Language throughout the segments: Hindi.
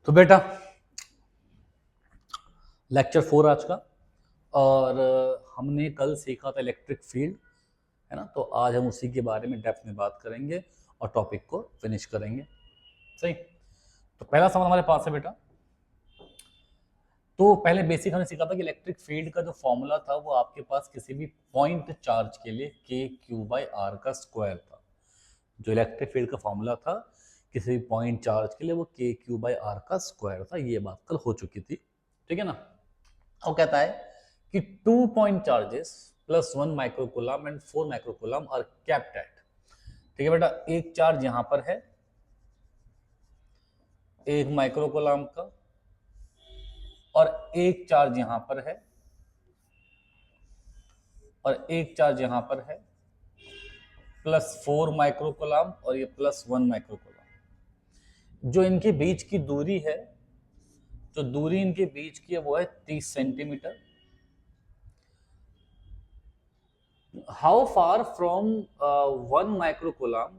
तो बेटा लेक्चर 4 आज का। और हमने कल सीखा था इलेक्ट्रिक फील्ड, है ना। तो आज हम उसी के बारे में डेप्थ में बात करेंगे और टॉपिक को फिनिश करेंगे। सही। तो पहला सवाल हमारे पास है बेटा। तो पहले बेसिक हमने सीखा था कि इलेक्ट्रिक फील्ड का जो फॉर्मूला था वो आपके पास किसी भी पॉइंट चार्ज के लिए के क्यू बाई आर का स्क्वायर था। जो इलेक्ट्रिक फील्ड का फॉर्मूला था किसी भी पॉइंट चार्ज के लिए वो के क्यू बाई आर का स्क्वायर था। ये बात कल हो चुकी थी, ठीक है ना। वो कहता है कि 2 point charges plus 1 microcoulomb and 4 microcoulomb are kept at. ठीक है बेटा, एक चार्ज यहां पर है 1 माइक्रोकूलम का, और एक चार्ज यहां पर है, और एक चार्ज यहां पर है प्लस 4 माइक्रोकूलम और ये प्लस 1 माइक्रोकूलम। जो इनके बीच की दूरी है, जो दूरी इनके बीच की है वो है 30 centimetre. How far from 1 microcoulomb,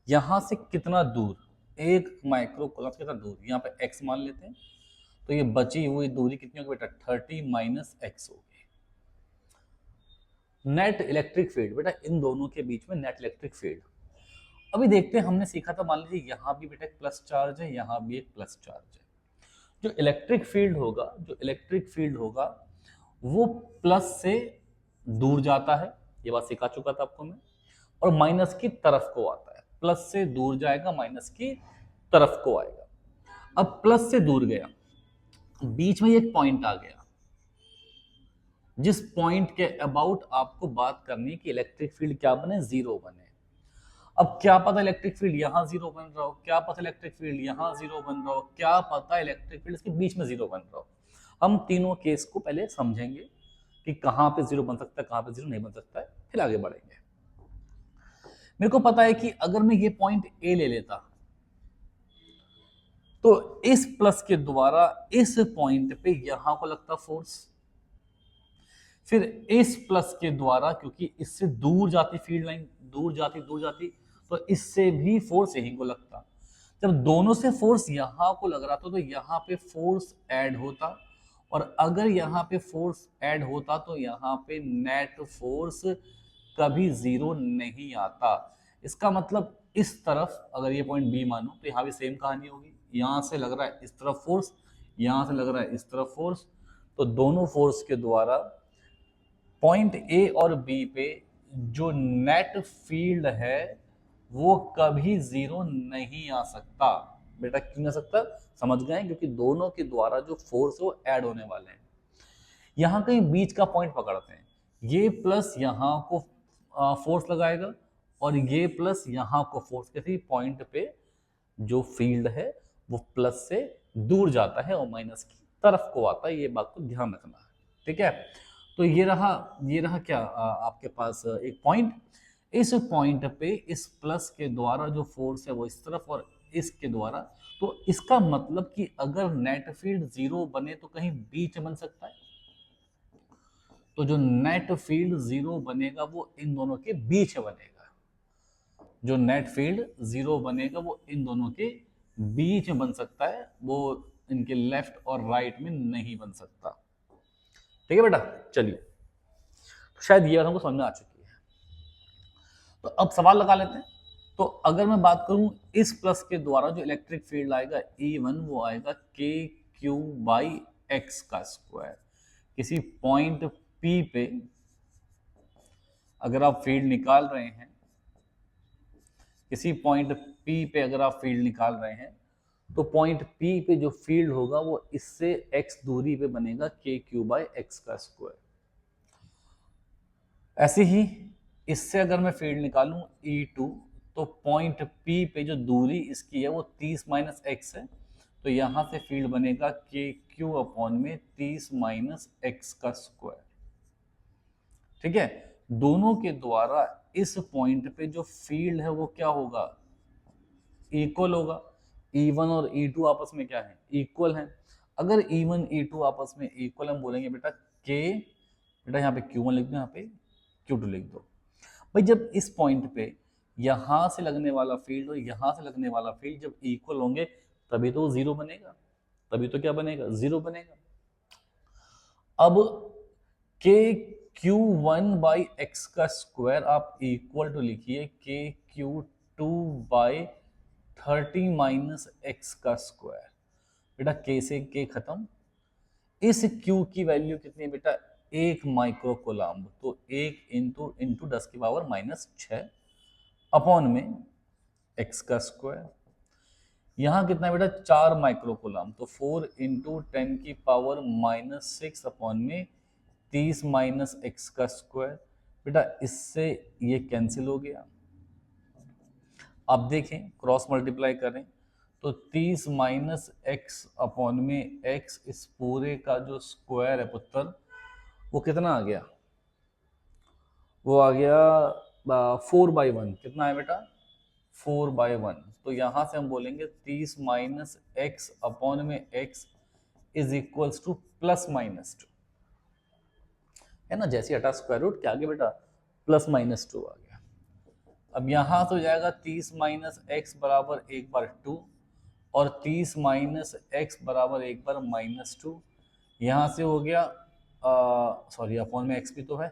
यहां से कितना दूर, 1 माइक्रोकूलम से कितना दूर, यहाँ पे x मान लेते हैं। तो ये बची हुई दूरी कितनी होगी बेटा, 30 माइनस एक्स होगी। नेट इलेक्ट्रिक फील्ड बेटा, इन दोनों के बीच में नेट इलेक्ट्रिक फील्ड अभी देखते हैं। हमने सीखा था, मान लीजिए यहाँ भी बेटा एक प्लस चार्ज है, यहाँ भी एक प्लस चार्ज है। जो इलेक्ट्रिक फील्ड होगा, जो इलेक्ट्रिक फील्ड होगा वो प्लस से दूर जाता है, ये बात सिखा चुका था आपको मैं, और माइनस की तरफ को आता है। प्लस से दूर जाएगा, माइनस की तरफ को आएगा। अब प्लस से दूर गया, बीच में एक पॉइंट आ गया, जिस पॉइंट के अबाउट आपको बात करनी है कि इलेक्ट्रिक फील्ड क्या बने, जीरो बने। अब क्या पता इलेक्ट्रिक फील्ड यहां जीरो बन रहा हो, क्या पता इलेक्ट्रिक फील्ड यहां जीरो बन रहा हो, क्या पता इलेक्ट्रिक फील्ड इसके बीच में जीरो बन रहा हो। हम तीनों केस को पहले समझेंगे कि कहां पे जीरो बन सकता है, कहां पे जीरो नहीं बन सकता है, फिर आगे बढ़ेंगे। मेरे को पता है कि अगर मैं ये पॉइंट ए ले लेता तो इस प्लस के द्वारा इस पॉइंट पे यहां को लगता फोर्स, फिर इस प्लस के द्वारा, क्योंकि इससे दूर जाती फील्ड लाइन, दूर जाती, तो इससे भी फोर्स यहीं को लगता। जब दोनों से फोर्स यहां को लग रहा था तो यहां पे फोर्स ऐड होता, और अगर यहां पे फोर्स ऐड होता तो यहां पे नेट फोर्स कभी जीरो नहीं आता। इसका मतलब इस तरफ अगर ये पॉइंट बी मानो तो यहाँ भी सेम कहानी होगी। यहाँ से लग रहा है इस तरफ फोर्स, यहाँ से लग रहा है इस तरफ फोर्स, तो दोनों फोर्स के द्वारा पॉइंट ए और बी पे जो नेट फील्ड है वो कभी जीरो नहीं आ सकता। बेटा क्यों नहीं आ सकता, समझ गए, क्योंकि दोनों के द्वारा जो फोर्स है वो ऐड होने वाले हैं। यहां कहीं बीच का पॉइंट पकड़ते हैं, ये प्लस यहां को फोर्स लगाएगा और ये प्लस यहां को फोर्स, किसी पॉइंट पे जो फील्ड है वो प्लस से दूर जाता है और माइनस की तरफ को आता है। ये बात को ध्यान रखना है, ठीक है। तो ये रहा क्या, आपके पास एक पॉइंट, इस पॉइंट पे इस प्लस के द्वारा जो फोर्स है वो इस तरफ और इसके द्वारा, तो इसका मतलब कि अगर नेट फील्ड जीरो बने तो कहीं बीच बन सकता है। तो जो नेट फील्ड जीरो बनेगा वो इन दोनों के बीच बनेगा। जो नेट फील्ड जीरो बनेगा वो इन दोनों के बीच में बन सकता है, वो इनके लेफ्ट और राइट में नहीं बन सकता। ठीक है बेटा, चलिए, तो शायद ये बात हमको समझ में आ चुकी है। तो अब सवाल लगा लेते हैं। तो अगर मैं बात करूं इस प्लस के द्वारा जो इलेक्ट्रिक फील्ड आएगा E1 वो आएगा के क्यू बाई एक्स का स्क्वायर। किसी पॉइंट P पे अगर आप फील्ड निकाल रहे हैं, किसी पॉइंट P पे अगर आप फील्ड निकाल रहे हैं तो पॉइंट P पे जो फील्ड होगा वो इससे x दूरी पे बनेगा के क्यू बाई एक्स का स्क्वायर। ऐसे ही इससे अगर मैं फील्ड निकालूं E2 तो पॉइंट P पे जो दूरी इसकी है वो 30 माइनस एक्स है, तो यहां से फील्ड बनेगा के क्यू अपॉन में 30 माइनस एक्स का स्क्वायर। ठीक है, दोनों के द्वारा इस पॉइंट पे जो फील्ड है वो क्या होगा, इक्वल होगा। E1 और E2 आपस में क्या है, इक्वल है। अगर E1 E2 आपस में इक्वल, हम बोलेंगे बेटा के, बेटा यहाँ पे Q1 लिख दो, यहाँ पे Q2 लिख दो। भाई जब इस पॉइंट पे यहां से लगने वाला फील्ड और यहां से लगने वाला फील्ड जब इक्वल होंगे तभी तो जीरो बनेगा। तभी तो क्या बनेगा, 0 बनेगा। अब के क्यू 1/x का स्क्वायर आप इक्वल टू लिखिए के क्यू 2/30 माइनस एक्स का स्क्वायर। बेटा के से के खत्म, इस क्यू की वैल्यू कितनी है बेटा, 1 माइक्रो कोलम्ब, तो 1 इंटू 10⁻⁻6 अपॉन में एक्स का स्क्वायर। यहाँ कितना है बेटा, 4 माइक्रो कोलम्ब, तो 4 इंटू 10⁻⁻6 अपॉन में 30 माइनस एक्स का स्क्वायर। बेटा इससे ये कैंसिल हो गया। अब देखें क्रॉस मल्टीप्लाई करें तो 30 माइनस एक्स अपॉन में एक्स, इस पूरे का जो स्क्वायर है पुत्र, वो कितना आ गया, वो आ गया 4/1। कितना है बेटा, 4/1। तो यहां से हम बोलेंगे 30 माइनस एक्स अपॉन में एक्स इज इक्वल्स टू +-2, है ना। जैसे हटा स्क्वायर रूट, क्या आ गया बेटा, +-2 आ गया। अब यहां तो जाएगा 30 माइनस एक्स बराबर 1 बार 2 और 30 माइनस एक्स बराबर 1 बार -2। यहां से हो गया सॉरी अपॉन में एक्स भी तो है,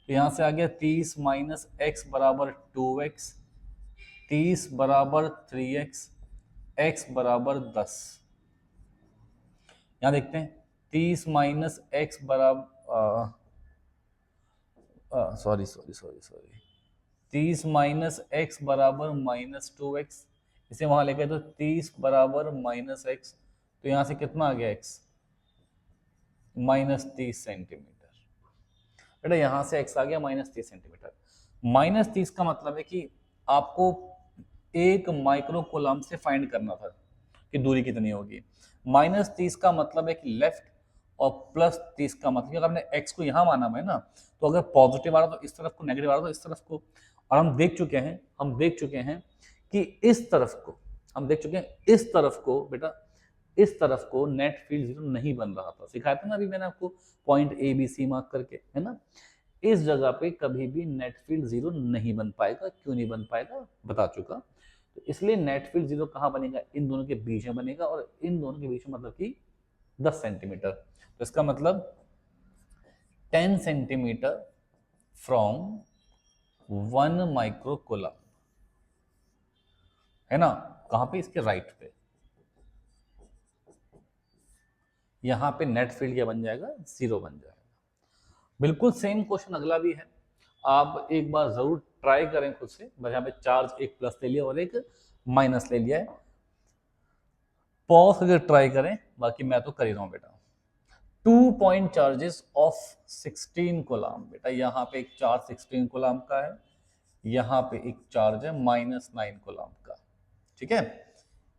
तो यहां से आ गया 30 माइनस एक्स बराबर 2x, 30 बराबर 3x, x बराबर 10। यहां देखते हैं 30 माइनस एक्स बराबर sorry sorry sorry sorry 30 minus x बराबर -2x, इसे वहां लेके तो 30 बराबर -x, तो यहां से कितना आ गया x, -30 सेंटीमीटर। बेटा यहां से x आ गया -30 सेंटीमीटर। -30 का मतलब है कि आपको 1 माइक्रो कोलम्ब से फाइंड करना था कि दूरी कितनी होगी। -30 का मतलब है कि लेफ्ट, और +30 का मतलब, अगर हमने x को यहाँ माना है ना, तो अगर पॉजिटिव आ रहा तो इस तरफ को, नेगेटिव आ रहा तो इस तरफ को। और हम देख चुके हैं कि इस तरफ को, हम देख चुके हैं इस तरफ को बेटा, इस तरफ को नेट फील्ड 0 नहीं बन रहा था। सिखाया था ना अभी मैंने आपको पॉइंट ABC मार्क करके, है ना। इस जगह पे कभी भी नेट फील्ड 0 नहीं बन पाएगा। क्यों नहीं बन पाएगा बता चुका। तो इसलिए नेट फील्ड 0 कहाँ बनेगा, इन दोनों के बीच में बनेगा, और इन दोनों के बीच में मतलब कि 10 सेंटीमीटर। तो इसका मतलब 10 सेंटीमीटर फ्रॉम 1 माइक्रो कोलम्ब, है ना। कहां पे, इसके राइट पे। यहां पे नेट फील्ड क्या बन जाएगा, 0 बन जाएगा। बिल्कुल सेम क्वेश्चन अगला भी है, आप एक बार जरूर ट्राई करें खुद से। बस यहाँ पे चार्ज एक प्लस ले लिया और एक माइनस ले लिया है, पॉज करके ट्राई करें, बाकी मैं तो कर ही रहा हूं बेटा। 2 पॉइंट चार्जेस ऑफ 16 कोलम्ब। बेटा यहाँ पे एक चार्ज 16 कोलम्ब का है, यहाँ पे एक चार्ज है -9 कोलम्ब का, ठीक है।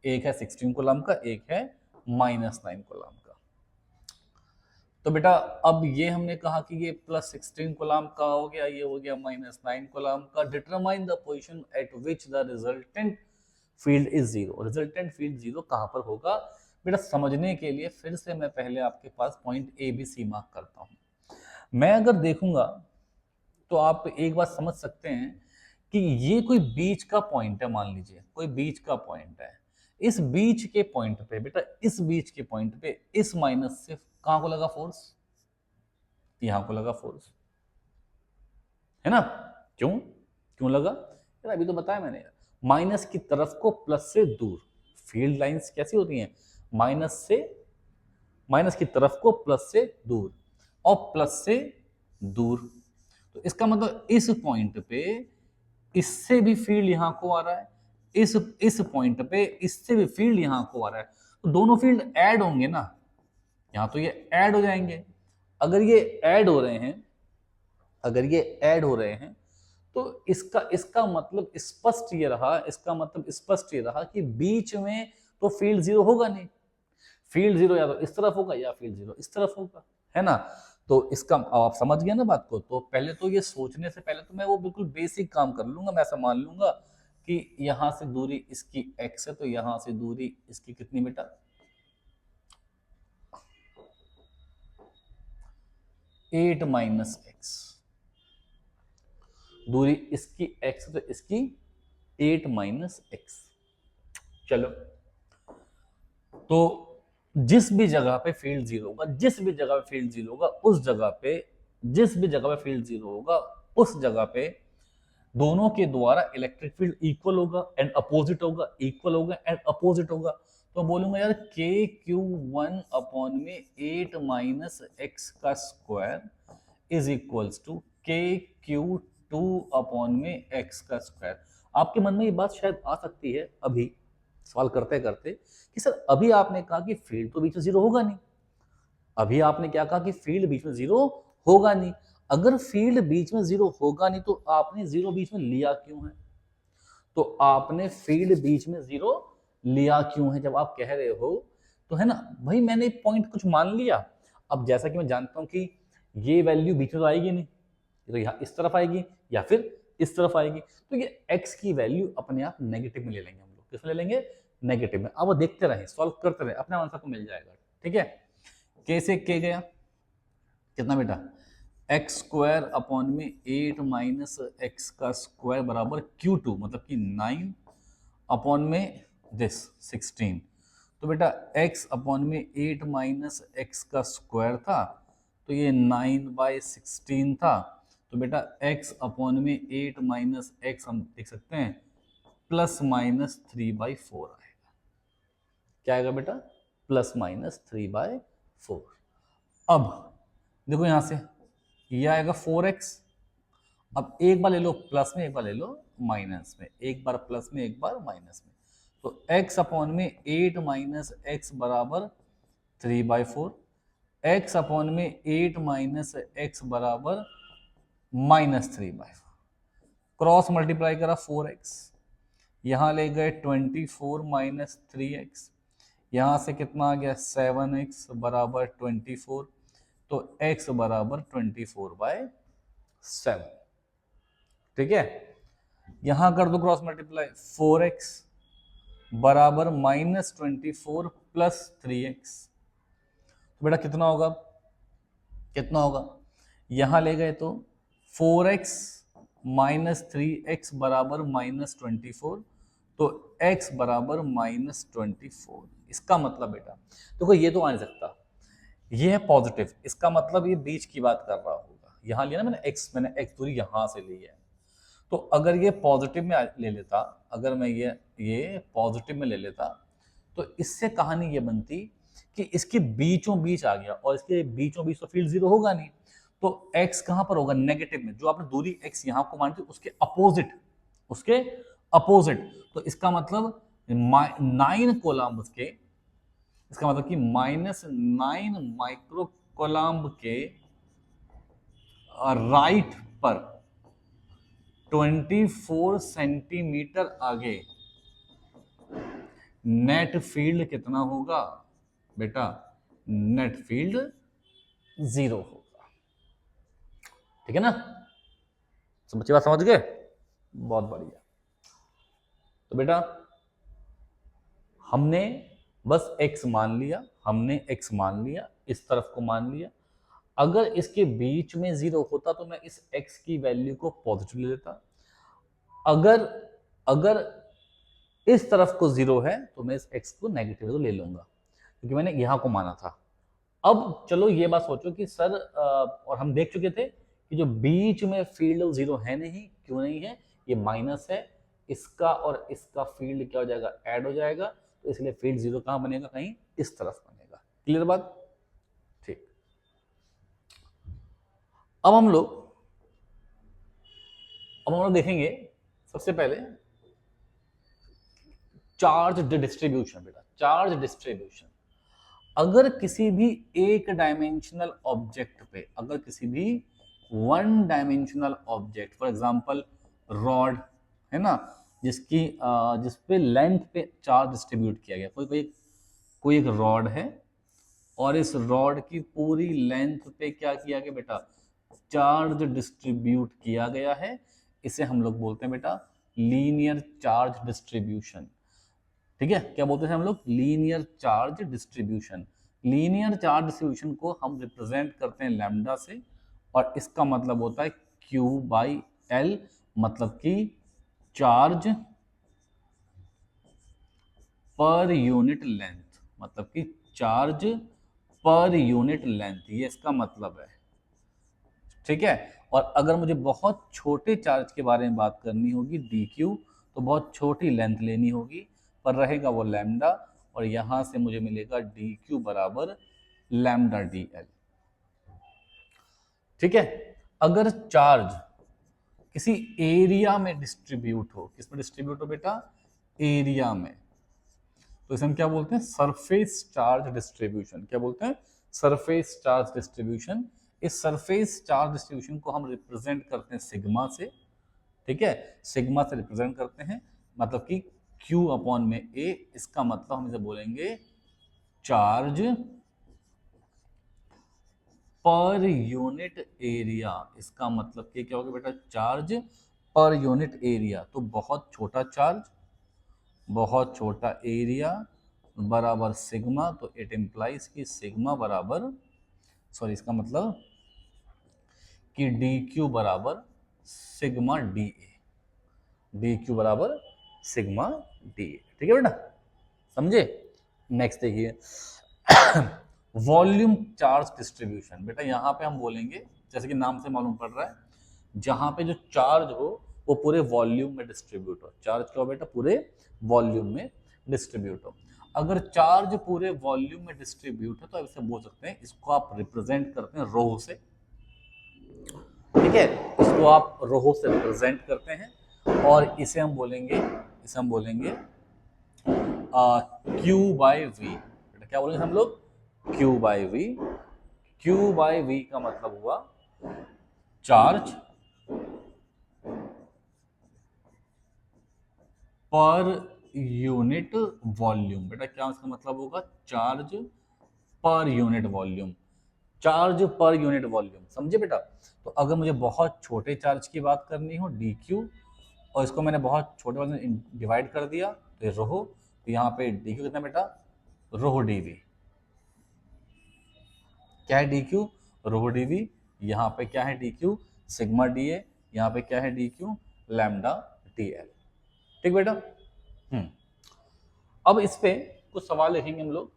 एक है 16 कोलम्ब का, एक है -9 कोलम्ब का। तो बेटा अब ये हमने कहा कि ये +16 कोलम्ब का हो गया, ये हो गया -9 कोलम्ब का। Determine the position eight which the resultant field is 0। Resultant field 0 कहां पर होगा बेटा, समझने के लिए फिर से मैं पहले आपके पास पॉइंट ABC मार्क करता हूं। मैं अगर देखूंगा तो आप एक बात समझ सकते हैं कि ये कोई बीच का पॉइंट है, मान लीजिए कोई बीच का पॉइंट है। इस बीच के पॉइंट पे बेटा, इस बीच के पॉइंट पे इस माइनस से कहां को लगा फोर्स, यहां को लगा फोर्स, है ना। क्यों क्यों लगा यार, अभी तो बताया मैंने। माइनस की तरफ को प्लस से दूर, फील्ड लाइंस कैसी होती हैं, माइनस की तरफ को प्लस से दूर और प्लस से दूर। तो इसका मतलब इस पॉइंट पे इससे भी फील्ड यहां को आ रहा है, इस पॉइंट पे इससे भी फील्ड यहां को आ रहा है, तो दोनों फील्ड ऐड होंगे ना, यहां तो ये ऐड हो जाएंगे। अगर ये ऐड हो रहे हैं, अगर ये ऐड हो रहे हैं, तो इसका मतलब स्पष्ट ये रहा, इसका मतलब स्पष्ट ये रहा कि बीच में तो फील्ड 0 होगा नहीं। फील्ड 0 या तो इस तरफ होगा या फील्ड 0 इस तरफ होगा, है ना। तो इसका आप समझ गए ना बात को। तो पहले तो ये सोचने से पहले तो मैं वो बिल्कुल बेसिक काम कर लूंगा। मैं ऐसा मान लूंगा कि यहां से दूरी इसकी x है, तो यहां से दूरी इसकी कितनी बेटा, 8 माइनस एक्स। दूरी इसकी x, तो इसकी 8 माइनस एक्स। चलो तो जिस भी जगह पे फील्ड जीरो होगा, जिस भी जगह पे फील्ड जीरो होगा उस जगह पे, जिस भी जगह पे फील्ड जीरो होगा उस जगह पे दोनों के द्वारा इलेक्ट्रिक फील्ड इक्वल होगा एंड अपोजिट होगा, इक्वल होगा एंड अपोजिट होगा। तो बोलूंगा यार के क्यू वन अपॉन में 8 माइनस एक्स का स्क्वायर इज इक्वल्स टू के क्यू टू अपॉन में एक्स का स्क्वायर। आपके मन में ये बात शायद आ सकती है अभी सवाल करते करते कि सर अभी आपने कहा कि फील्ड तो बीच में जीरो होगा नहीं, अभी आपने क्या कहा कि फील्ड बीच में जीरो होगा नहीं। अगर फील्ड बीच में जीरो होगा नहीं तो आपने जीरो बीच में लिया क्यों है? तो आपने फील्ड बीच में जीरो लिया क्यों है? जब आप कह रहे हो तो है ना भाई, मैंने पॉइंट कुछ मान लिया। अब जैसा कि मैं जानता हूं कि ये वैल्यू बीच में तो आएगी नहीं, तो यहाँ इस तरफ आएगी या फिर इस तरफ आएगी, तो ये x की वैल्यू अपने आप नेगेटिव में ले लेंगे हम लोग। किसमें ले लेंगे? नेगेटिव में। अब वो देखते रहे, सॉल्व करते रहे, अपने आंसर को मिल जाएगा। ठीक है, k से k गया कितना बेटा? एक्स स्क्वायर अपॉन में 8 माइनस एक्स का स्क्वायर बराबर Q2 मतलब कि 9 अपॉन में दिस 16। तो बेटा x अपॉन में 8 माइनस एक्स का स्क्वायर था तो ये 9/16 था। तो बेटा x अपॉन में 8 माइनस एक्स हम देख सकते हैं प्लस माइनस 3/4 आएगा। क्या आएगा बेटा? Plus minus 3/4। अब देखो यहां से ये आएगा 4x। अब एक बार ले लो प्लस में, एक बार ले लो माइनस में, एक बार प्लस में एक बार माइनस में। तो x अपॉन में 8 माइनस एक्स बराबर 3/4, x अपॉन में 8 माइनस एक्स बराबर माइनस 3/4। क्रॉस मल्टीप्लाई करा 4x, यहां ले गए 24 माइनस 3x, यहां से कितना आ गया 7x बराबर 24। तो x बराबर 24/7। ठीक है, यहां कर दो क्रॉस मल्टीप्लाई, 4x बराबर माइनस 24 प्लस 3x। तो बेटा कितना होगा? कितना होगा? यहां ले गए तो 4x माइनस 3x बराबर माइनस 24, तो x बराबर माइनस 24। इसका मतलब बेटा देखो ये तो आ नहीं सकता, ये है पॉजिटिव, इसका मतलब ये बीच की बात कर रहा होगा। यहां लिया ना मैंने x दूरी यहां से ली है। तो अगर ये पॉजिटिव में ले लेता, अगर मैं ये पॉजिटिव में ले लेता तो इससे कहानी ये बनती कि इसके बीचों बीच आ गया और इसके बीचों बीच तो फील्ड जीरो होगा नहीं, तो x कहां पर होगा? नेगेटिव में। जो आपने दूरी x यहां को मानी थी उसके अपोजिट, उसके अपोजिट। तो इसका मतलब 9 कोलम्ब के, इसका मतलब कि -9 माइक्रो कोलम्ब के राइट पर 24 सेंटीमीटर आगे नेट फील्ड कितना होगा बेटा? नेट फील्ड 0 होगा। ठीक है ना? सब बच्चे बात समझ गए? बहुत बढ़िया। तो बेटा हमने बस x मान लिया, हमने x मान लिया, इस तरफ को मान लिया। अगर इसके बीच में 0 होता तो मैं इस x की वैल्यू को पॉजिटिव ले लेता। अगर इस तरफ को 0 है तो मैं इस x को नेगेटिव तो ले लूंगा क्योंकि मैंने यहां को माना था। अब चलो ये बात सोचो कि सर और हम देख चुके थे कि जो बीच में फील्ड 0 है नहीं, क्यों नहीं है? ये माइनस है, इसका और इसका फील्ड क्या हो जाएगा? ऐड हो जाएगा, तो इसलिए फील्ड 0 कहां बनेगा? कहीं इस तरफ बनेगा। क्लियर बात? ठीक। अब हम लोग देखेंगे सबसे पहले चार्ज डिस्ट्रीब्यूशन। बेटा चार्ज डिस्ट्रीब्यूशन, अगर किसी भी एक डायमेंशनल ऑब्जेक्ट पे, अगर किसी भी one dimensional object, for example rod है ना, जिस पे लेंथ पे चार्ज डिस्ट्रीब्यूट किया गया, कोई एक रॉड है और इस रॉड की पूरी लेंथ पे क्या किया गया बेटा? चार्ज डिस्ट्रीब्यूट किया गया है। इसे हम लोग बोलते हैं बेटा लीनियर चार्ज डिस्ट्रीब्यूशन। ठीक है, क्या बोलते हैं हम लोग? Linear charge distribution. Linear charge distribution को हम रिप्रेजेंट करते हैं लैम्डा से, और इसका मतलब होता है Q/L, मतलब कि चार्ज पर यूनिट लेंथ। मतलब कि चार्ज पर यूनिट लेंथ, ये इसका मतलब है। ठीक है, और अगर मुझे बहुत छोटे चार्ज के बारे में बात करनी होगी डी क्यू, तो बहुत छोटी लेंथ लेनी होगी, पर रहेगा वो लैम्डा, और यहां से मुझे मिलेगा डी क्यू बराबर लैम्डा डी एल। ठीक है, अगर चार्ज किसी एरिया में डिस्ट्रीब्यूट हो, किस में डिस्ट्रीब्यूट हो बेटा, एरिया में, तो इसे हम क्या बोलते हैं, सरफेस चार्ज डिस्ट्रीब्यूशन। क्या बोलते हैं, सरफेस चार्ज डिस्ट्रीब्यूशन। इस सरफेस चार्ज डिस्ट्रीब्यूशन को हम रिप्रेजेंट करते हैं सिग्मा से। ठीक है, सिग्मा से रिप्रेजेंट करते हैं, मतलब कि Q अपॉन में A, इसका मतलब हम इसे बोलेंगे चार्ज पर यूनिट एरिया। इसका मतलब क्या होगा बेटा, चार्ज पर यूनिट एरिया। तो बहुत छोटा चार्ज, बहुत छोटा एरिया बराबर सिग्मा, तो इट इंप्लाइज कि सिग्मा बराबर, सॉरी इसका मतलब कि डी क्यू बराबर सिग्मा डी ए, डी क्यू बराबर सिग्मा डी ए। ठीक है बेटा, समझे। नेक्स्ट देखिए वॉल्यूम चार्ज डिस्ट्रीब्यूशन। बेटा यहाँ पे हम बोलेंगे, जैसे कि नाम से मालूम पड़ रहा है, जहां पे जो चार्ज हो वो पूरे वॉल्यूम में डिस्ट्रीब्यूट हो। चार्ज क्या हो बेटा, पूरे वॉल्यूम में डिस्ट्रीब्यूट हो। अगर चार्ज पूरे वॉल्यूम में डिस्ट्रीब्यूट है तो इसे बोल सकते हैं, इसको आप रिप्रेजेंट करते हैं रो से। ठीक है, इसको आप रो से रिप्रेजेंट करते हैं, और इसे हम बोलेंगे, क्यू बाई वी। बेटा क्या बोलेंगे हम लोग, Q by V. Q by V का मतलब हुआ चार्ज पर यूनिट वॉल्यूम। बेटा क्या इसका मतलब होगा, charge per unit volume, charge per unit volume, समझे बेटा। तो अगर मुझे बहुत छोटे चार्ज की बात करनी हो डी क्यू, और इसको मैंने बहुत छोटे वाले में डिवाइड कर दिया तो ये रोहो, तो यहाँ पे डी क्यू कितना बेटा, रोहो डी वी। क्या है d Q, rho d V. यहाँ पे क्या है d Q, sigma d A. यहाँ पे क्या है d Q, lambda d L. ठीक बेटा। अब इस पे कुछ सवाल लिखेंगे हम लोग।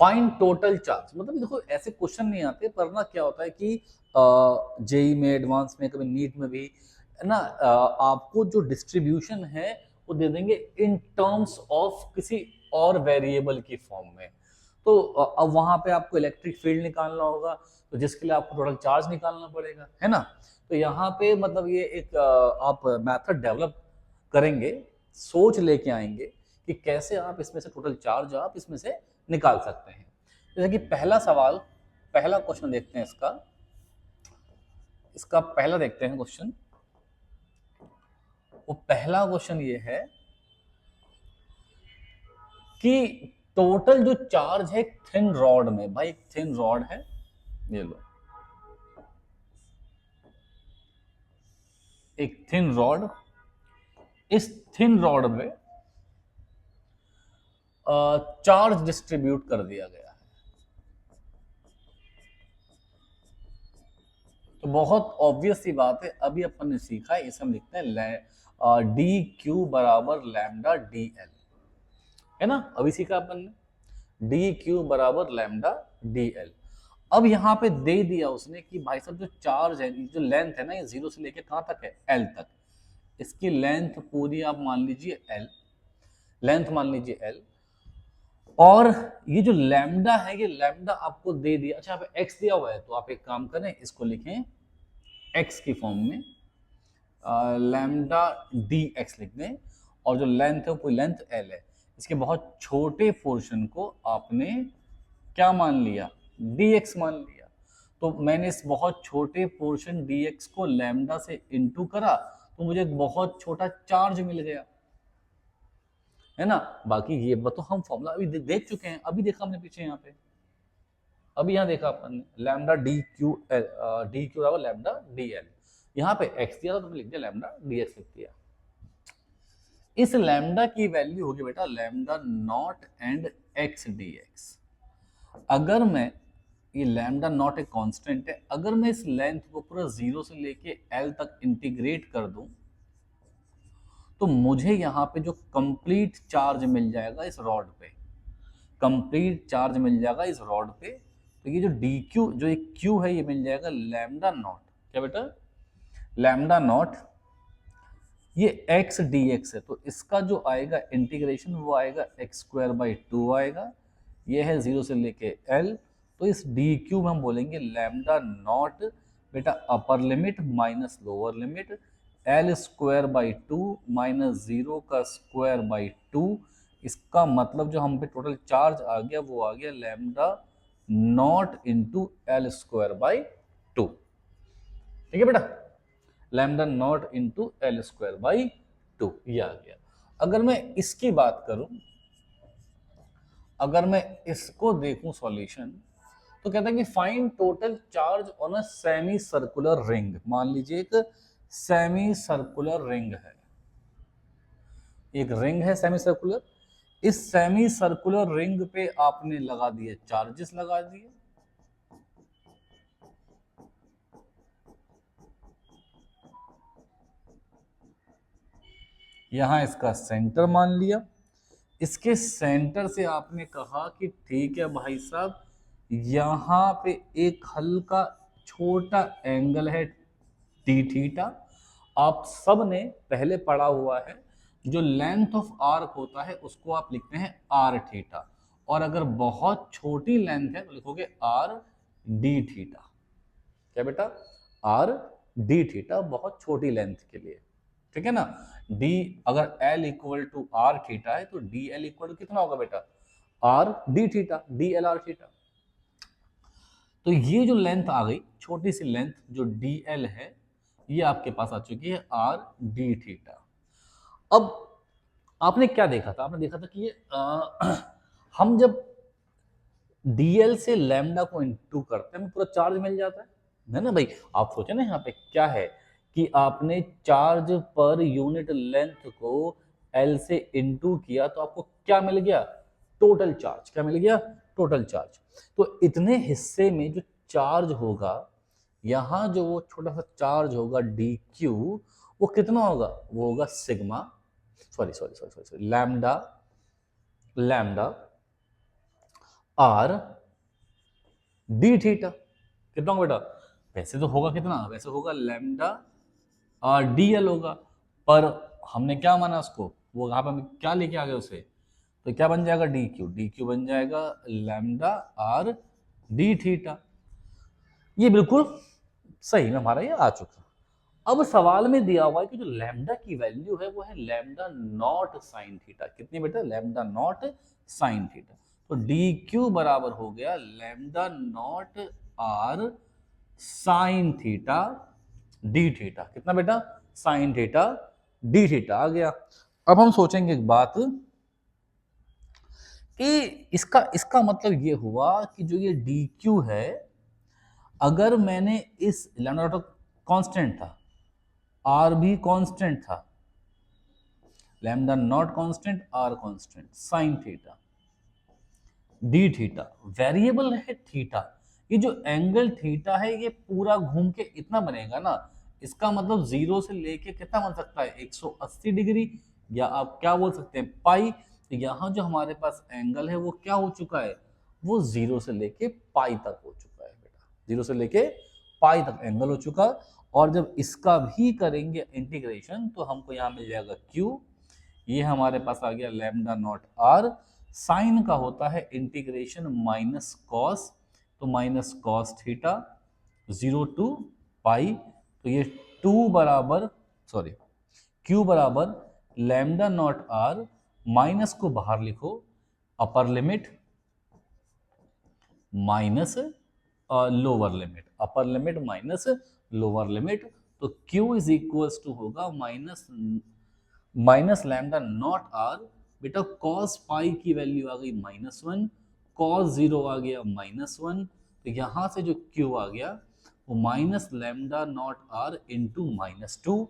फाइंड टोटल चार्ज, मतलब देखो ऐसे क्वेश्चन नहीं आते, पर ना क्या होता है कि जेई में, एडवांस में, कभी नीट में भी ना आपको जो डिस्ट्रीब्यूशन है वो दे देंगे इन टर्म्स ऑफ किसी और वेरिएबल की फॉर्म में। तो अब वहां पे आपको इलेक्ट्रिक फील्ड निकालना होगा, तो जिसके लिए आपको टोटल चार्ज निकालना पड़ेगा, है ना। तो यहाँ पे मतलब ये एक आप मेथड डेवलप करेंगे, सोच लेके आएंगे कि कैसे आप इसमें से टोटल चार्ज आप इसमें से निकाल सकते हैं। जैसे कि पहला सवाल, पहला क्वेश्चन देखते हैं इसका, पहला देखते हैं क्वेश्चन। वो पहला क्वेश्चन ये है कि टोटल जो चार्ज है थिन रॉड में, भाई एक थिन रॉड है, ये लो एक थिन रॉड, इस थिन रॉड में चार्ज डिस्ट्रीब्यूट कर दिया गया है। तो बहुत ऑब्वियस सी बात है, अभी अपन ने सीखा है, इसे हम लिखते हैं डी क्यू बराबर लैम्डा डी एल, है ना, अभी सीखा अपन ने, डी क्यू बराबर लैम्डा डी एल। अब यहाँ पे दे दिया उसने कि भाई साहब जो चार्ज है, जो लेंथ है ना, ये 0 से लेके कहाँ तक है, एल तक। इसकी लेंथ पूरी आप मान लीजिए एल, लेंथ मान लीजिए एल, और ये जो लैम्डा है, ये लैम्डा आपको दे दिया। अच्छा यहाँ पे एक्स दिया हुआ है, तो आप एक काम करें, इसको लिखें एक्स की फॉर्म में, लैम्डा डी एक्स लिख दें, और जो लेंथ है वो कोई लेंथ एल है, इसके बहुत छोटे पोर्शन को आपने क्या मान लिया, डी एक्स मान लिया। तो मैंने इस बहुत छोटे पोर्शन डी एक्स को लैम्डा से इंटू करा, तो मुझे एक बहुत छोटा चार्ज मिल गया, है ना। बाकी ये तो हम फॉर्मूला अभी देख चुके हैं, अभी देखा हमने पीछे यहाँ पे, अभी यहाँ देखा अपन लैम्डा डी क्यू बराबर लैम्डा डी एल। यहाँ पे एक्स दिया था, तुमने लिख दिया लैम्डा डी एक्स लिख दिया। इस लैम्डा की वैल्यू होगी बेटा lambda not and x D x. अगर मैं, ये लैम्डा नॉट एक कांस्टेंट है, अगर मैं इस लेंथ को पूरा 0 से लेके एल तक इंटीग्रेट कर दूं, तो मुझे यहाँ पे जो कंप्लीट चार्ज मिल जाएगा इस रॉड पे, कंप्लीट चार्ज मिल जाएगा इस रॉड पे। तो ये जो डी क्यू, जो एक क्यू है, ये मिल जाएगा लैम्डा नॉट, क्या बेटा, लैम्डा नॉट, ये एक्स डी एक्स है, तो इसका जो आएगा इंटीग्रेशन वो आएगा एक्स स्क्वायर बाई 2 आएगा, ये है 0 से लेके एल। तो इस डी क्यू में हम बोलेंगे लैम्डा नॉट बेटा upper limit minus lower limit L square by 2 minus 0 का स्क्वायर बाई 2। इसका मतलब जो हम पे टोटल चार्ज आ गया वो आ गया lambda not into L square by 2। ठीक है बेटा, lambda not into L square by 2 ये आ गया। अगर मैं इसकी बात करूं, अगर मैं इसको देखूं सॉल्यूशन, तो कहता है कि find total charge on a semi circular ring. मान लीजिए एक सेमी सर्कुलर रिंग है, एक रिंग है सेमी सर्कुलर, इस सेमी सर्कुलर रिंग पे आपने लगा दिए चार्जेस, लगा दिए, यहां इसका सेंटर मान लिया, इसके सेंटर से आपने कहा कि ठीक है भाई साहब, यहां पे एक हल्का छोटा एंगल है टी थीटा। आप सब ने पहले पढ़ा हुआ है, जो लेंथ ऑफ आर्क होता है उसको आप लिखते हैं आर थीटा, और अगर बहुत छोटी लेंथ है तो लिखोगे आर डी थीटा। क्या बेटा, आर डी थीटा बहुत छोटी लेंथ के लिए, ठीक है ना। डी अगर L equal to R theta है तो डी एल इक्वल टू कितना होगा बेटा, R d theta, d L R theta. तो ये जो लेंथ आ गई, छोटी सी लेंथ जो डी एल है, ये आपके पास आ चुकी है आर डी थीटा। अब आपने क्या देखा था, आपने देखा था कि ये हम जब डीएल से लैम्डा को इनटू करते हैं हमें पूरा चार्ज मिल जाता है ना भाई। आप सोचे ना यहाँ पे क्या है कि आपने चार्ज पर यूनिट लेंथ को एल से इनटू किया तो आपको क्या मिल गया, टोटल चार्ज। क्या मिल गया, टोटल चार्ज। तो इतने हिस्से में जो चार्ज होगा, यहाँ जो वो छोटा सा चार्ज होगा डी क्यू, वो कितना होगा, वो होगा sigma, sorry lambda, lambda are d theta. कितना होगा बेटा, वैसे तो होगा कितना, वैसे होगा लैम्डा आर डी एल होगा, पर हमने क्या माना उसको, वो यहाँ पे हम क्या लेके आ गए उसे, तो क्या बन जाएगा डी क्यू, डी क्यू बन जाएगा लैम्डा आर डी थीटा। ये बिल्कुल सही में हमारा ये आ चुका। अब सवाल में दिया हुआ है कि जो लैम्डा की वैल्यू है वो है लैम्डा नॉट साइन थीटा। कितनी बेटा, लैम्डा नॉट साइन थीटा। तो डी क्यू बराबर हो गया lambda naught R sine theta d theta. कितना बेटा, साइन थीटा डी थीटा आ गया। अब हम सोचेंगे एक बात कि इसका मतलब ये हुआ कि जो ये डी क्यू है, अगर मैंने इस लैम्डा नॉट कांस्टेंट था, आर भी कांस्टेंट था, lambda naught constant R constant, sine theta d theta, variable है थीटा। ये जो एंगल थीटा है ये पूरा घूम के इतना बनेगा ना, इसका मतलब 0 से लेके कितना बन सकता है, 180 डिग्री, या आप क्या बोल सकते हैं पाई। तो यहाँ जो हमारे पास एंगल है वो क्या हो चुका है, वो 0 से लेके पाई तक हो चुका है बेटा, 0 से लेके पाई तक एंगल हो चुका। और जब इसका भी करेंगे इंटीग्रेशन तो हमको यहाँ मिल जाएगा Q, ये हमारे पास आ गया लैम्डा नॉट आर, साइन का होता है इंटीग्रेशन माइनस कॉस, तो माइनस कॉस थीटा 0 टू पाई, तो ये 2 बराबर Q बराबर लैम्डा नॉट आर, माइनस को बाहर लिखो, upper limit minus lower limit, upper limit minus lower limit. तो Q इज इक्वल्स टू होगा माइनस लैम्डा नॉट आर, बेटा कॉस पाई की वैल्यू आ गई -1, कॉस 0 आ गया -1, तो यहां से जो Q आ गया वो minus lambda naught R into -2।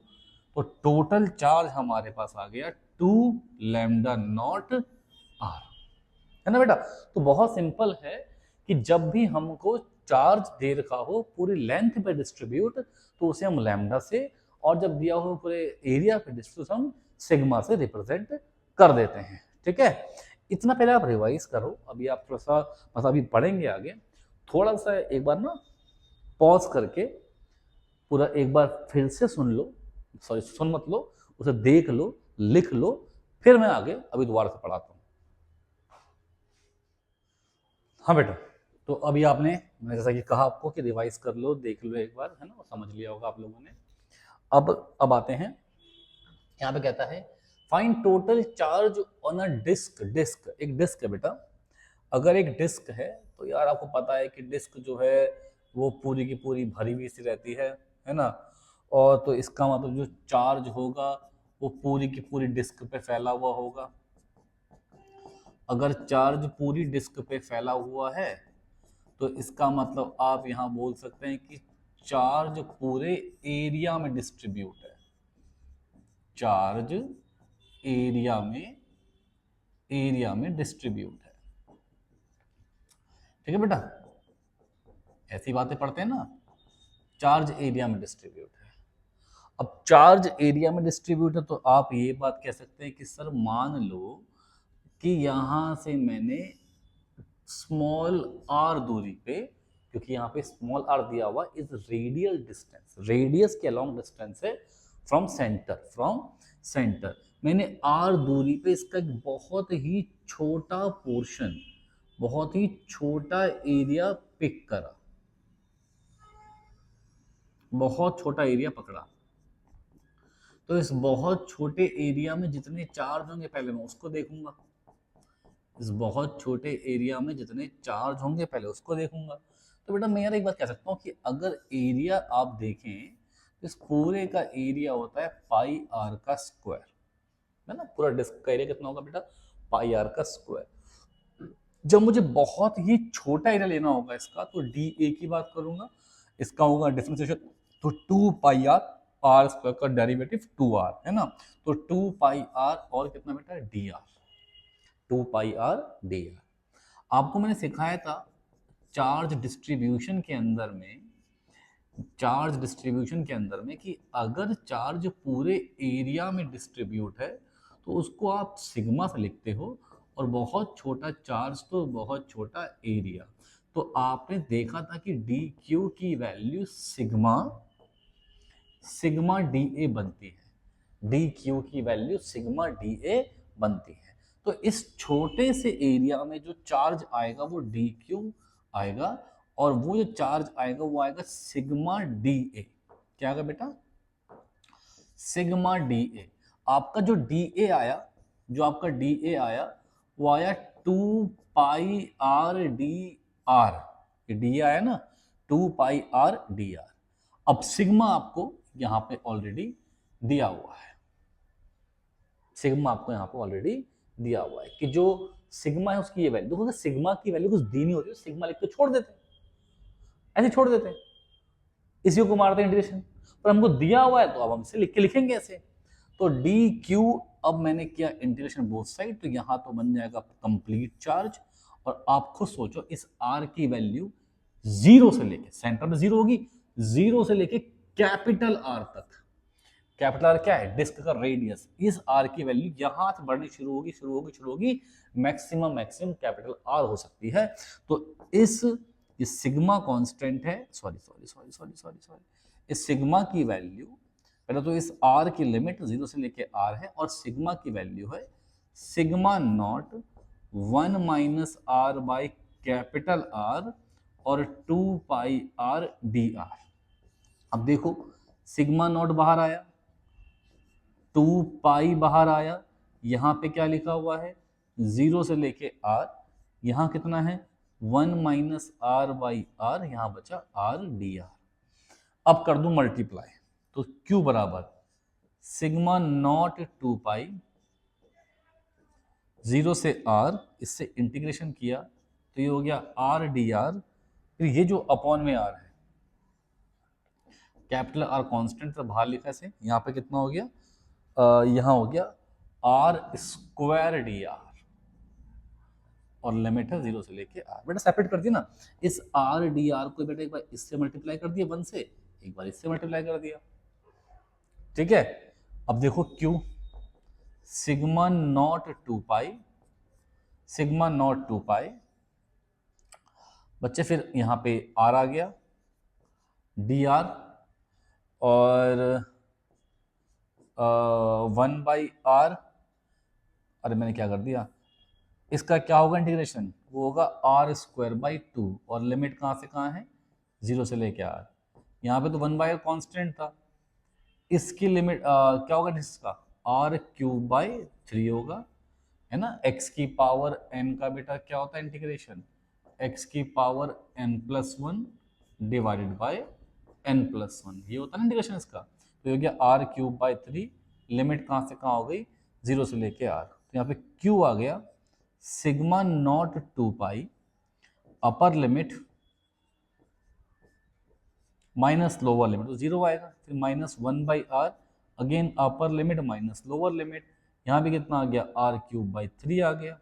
तो टोटल चार्ज हमारे पास आ गया 2 लैम्डा नॉट आर, है ना बेटा। तो बहुत सिंपल है कि जब भी हमको चार्ज दे रखा हो पूरी लेंथ पे डिस्ट्रीब्यूट, तो उसे हम लैम्डा से, और जब दिया हो पूरे एरिया पे डिस्ट्रीब्यूट हम सिग्मा से रिप्रेजेंट कर देते हैं। ठीक है, इतना पहले आप रिवाइज करो, अभी आप थोड़ा सा मतलब अभी पढ़ेंगे आगे, थोड़ा सा एक बार ना पॉज करके पूरा एक बार फिर से सुन लो, सॉरी सुन मत लो, उसे देख लो, लिख लो, फिर मैं आगे अभी दोबारा से पढ़ाता हूँ। हाँ बेटा, तो अभी आपने, मैंने जैसा कि कहा आपको कि रिवाइज कर लो, देख लो एक बार, है ना, समझ लिया होगा आप लोगों ने। अब आते हैं, यहाँ पे कहता है find total charge on a disc. Disc एक डिस्क है बेटा, अगर एक डिस्क है तो यार आपको पता है कि डिस्क जो है वो पूरी की पूरी भरी हुई सी रहती है ना, और तो इसका मतलब जो चार्ज होगा वो पूरी की पूरी डिस्क पे फैला हुआ होगा। अगर चार्ज पूरी डिस्क पे फैला हुआ है तो इसका मतलब आप यहाँ बोल सकते हैं कि चार्ज पूरे एरिया में डिस्ट्रीब्यूट है। चार्ज एरिया में डिस्ट्रीब्यूट है। ठीक है बेटा, ऐसी बातें पढ़ते हैं ना, चार्ज एरिया में डिस्ट्रीब्यूट है। अब चार्ज एरिया में डिस्ट्रीब्यूट है तो आप ये बात कह सकते हैं कि सर मान लो कि यहां से मैंने स्मॉल आर दूरी पे, क्योंकि यहाँ पे स्मॉल आर दिया हुआ इज रेडियल डिस्टेंस, रेडियस के अलोंग डिस्टेंस है फ्रॉम सेंटर, मैंने आर दूरी पे इसका एक बहुत ही छोटा पोर्शन, बहुत ही छोटा एरिया पिक करा, बहुत छोटा एरिया पकड़ा। तो इस बहुत छोटे एरिया में जितने चार्ज होंगे पहले मैं उसको देखूंगा, इस बहुत छोटे एरिया में जितने चार्ज होंगे पहले उसको देखूंगा। तो बेटा मैं यार एक बात कह सकता हूँ कि अगर एरिया आप देखें, इस पूरे का एरिया होता है पाई आर का स्क्वायर, है ना, पूरा डिस्क का एरिया कितना होगा बेटा, पाई आर का स्क्वायर। जब मुझे बहुत ही छोटा एरिया लेना होगा इसका तो डी ए की बात करूंगा, इसका होगा डिफरेंशिएशन, तो 2 पाई आर, आर स्क्वायर का डेरिवेटिव 2r, है ना, तो 2 पाई आर और कितना बेटा D R, 2 pi R D R. आपको मैंने सिखाया था चार्ज डिस्ट्रीब्यूशन के अंदर में, चार्ज डिस्ट्रीब्यूशन के अंदर में कि अगर चार्ज पूरे एरिया में डिस्ट्रीब्यूट है तो उसको आप सिग्मा से लिखते हो, और बहुत छोटा चार्ज तो बहुत छोटा एरिया। तो आपने देखा था कि डी क्यू की वैल्यू सिग्मा डी ए बनती है, डी क्यू की वैल्यू सिग्मा डी ए बनती है। तो इस छोटे से एरिया में जो चार्ज आएगा वो डी क्यू आएगा, और वो जो चार्ज आएगा वो आएगा सिग्मा डी ए। क्या आएगा बेटा, सिग्मा डी ए। आपका जो डी ए आया, जो आपका डी ए आया वो आया 2 पाई आर डी आर, ये डी आया ना, 2 पाई आर डी आर। अब सिग्मा आपको यहां पे ऑलरेडी दिया हुआ है, सिग्मा आपको यहां पे ऑलरेडी दिया हुआ है कि जो सिग्मा है उसकी ये वैल्यू देखो, सिग्मा की वैल्यू कुछ दी नहीं होती, सिग्मा लिख के छोड़ देते, ऐसे छोड़ देते हैं, इसी को मारते हैं इंटीग्रेशन, पर हमको दिया हुआ है तो अब हम इसे लिख के लिखेंगे ऐसे। तो डी क्यू, अब मैंने किया इंटीग्रेशन बोथ साइड, तो यहां तो बन जाएगा कंप्लीट चार्ज, और आप खुद सोचो इस आर की वैल्यू जीरो से लेके, सेंटर में जीरो होगी, जीरो से लेके कैपिटल आर तक, कैपिटल आर क्या है, डिस्क का रेडियस, इस आर की वैल्यू यहां से बढ़नी शुरू होगी, मैक्सिमम कैपिटल आर हो सकती है। तो इस सिग्मा कांस्टेंट है, सॉरी, इस सिग्मा की वैल्यू, पहले तो इस आर की लिमिट जीरो से लेके आर है, और सिग्मा की वैल्यू है sigma naught 1 minus R by capital R और 2 पाई आर डी आर। अब देखो सिग्मा नॉट बाहर आया, 2 पाई बाहर आया, यहां पे क्या लिखा हुआ है, जीरो से लेके आर, यहां कितना है 1 माइनस आर बाई आर, यहां बचा आर डी आर। अब कर दूं मल्टीप्लाई, तो Q बराबर सिग्मा नॉट 2 पाई, जीरो से आर, इससे इंटीग्रेशन किया तो ये हो गया आर डी आर, फिर ये जो अपॉन में आर है, कैपिटल आर कांस्टेंट से बाहर लिखा से, यहाँ पे कितना हो गया, यहाँ हो गया आर स्क्वायर डी आर, और लिमिट है जीरो से लेके आर। बेटा सेपरेट कर दिया ना, इस आर डी आर को बेटा एक बार इससे मल्टीप्लाई कर दिया 1 से, एक बार इससे मल्टीप्लाई कर दिया, ठीक है। अब देखो Q, sigma not 2 pi, sigma not 2 पाई बच्चे, फिर यहाँ पे आर आ गया डी आर, और 1/r, अरे मैंने क्या कर दिया, इसका क्या होगा इंटीग्रेशन, वो होगा r²/2, और लिमिट कहाँ से कहाँ है, 0 से लेके r। यहाँ पे तो 1/r कांस्टेंट था, इसकी लिमिट क्या होगा इसका, r³ होगा, है ना। x की पावर n का बेटा क्या होता है इंटीग्रेशन, x की power n+1 divided by n+1, ये होता है ना इंटीग्रेशन इसका। तो हो गया r³/3, लिमिट कहाँ से कहाँ हो गई, 0 से लेके r। तो यहाँ पे q आ गया sigma not 2 pi upper limit minus lower limit, तो 0 आएगा, फिर -1/r, again upper limit minus lower limit, यहाँ भी कितना आ गया, r³/3 आ गया।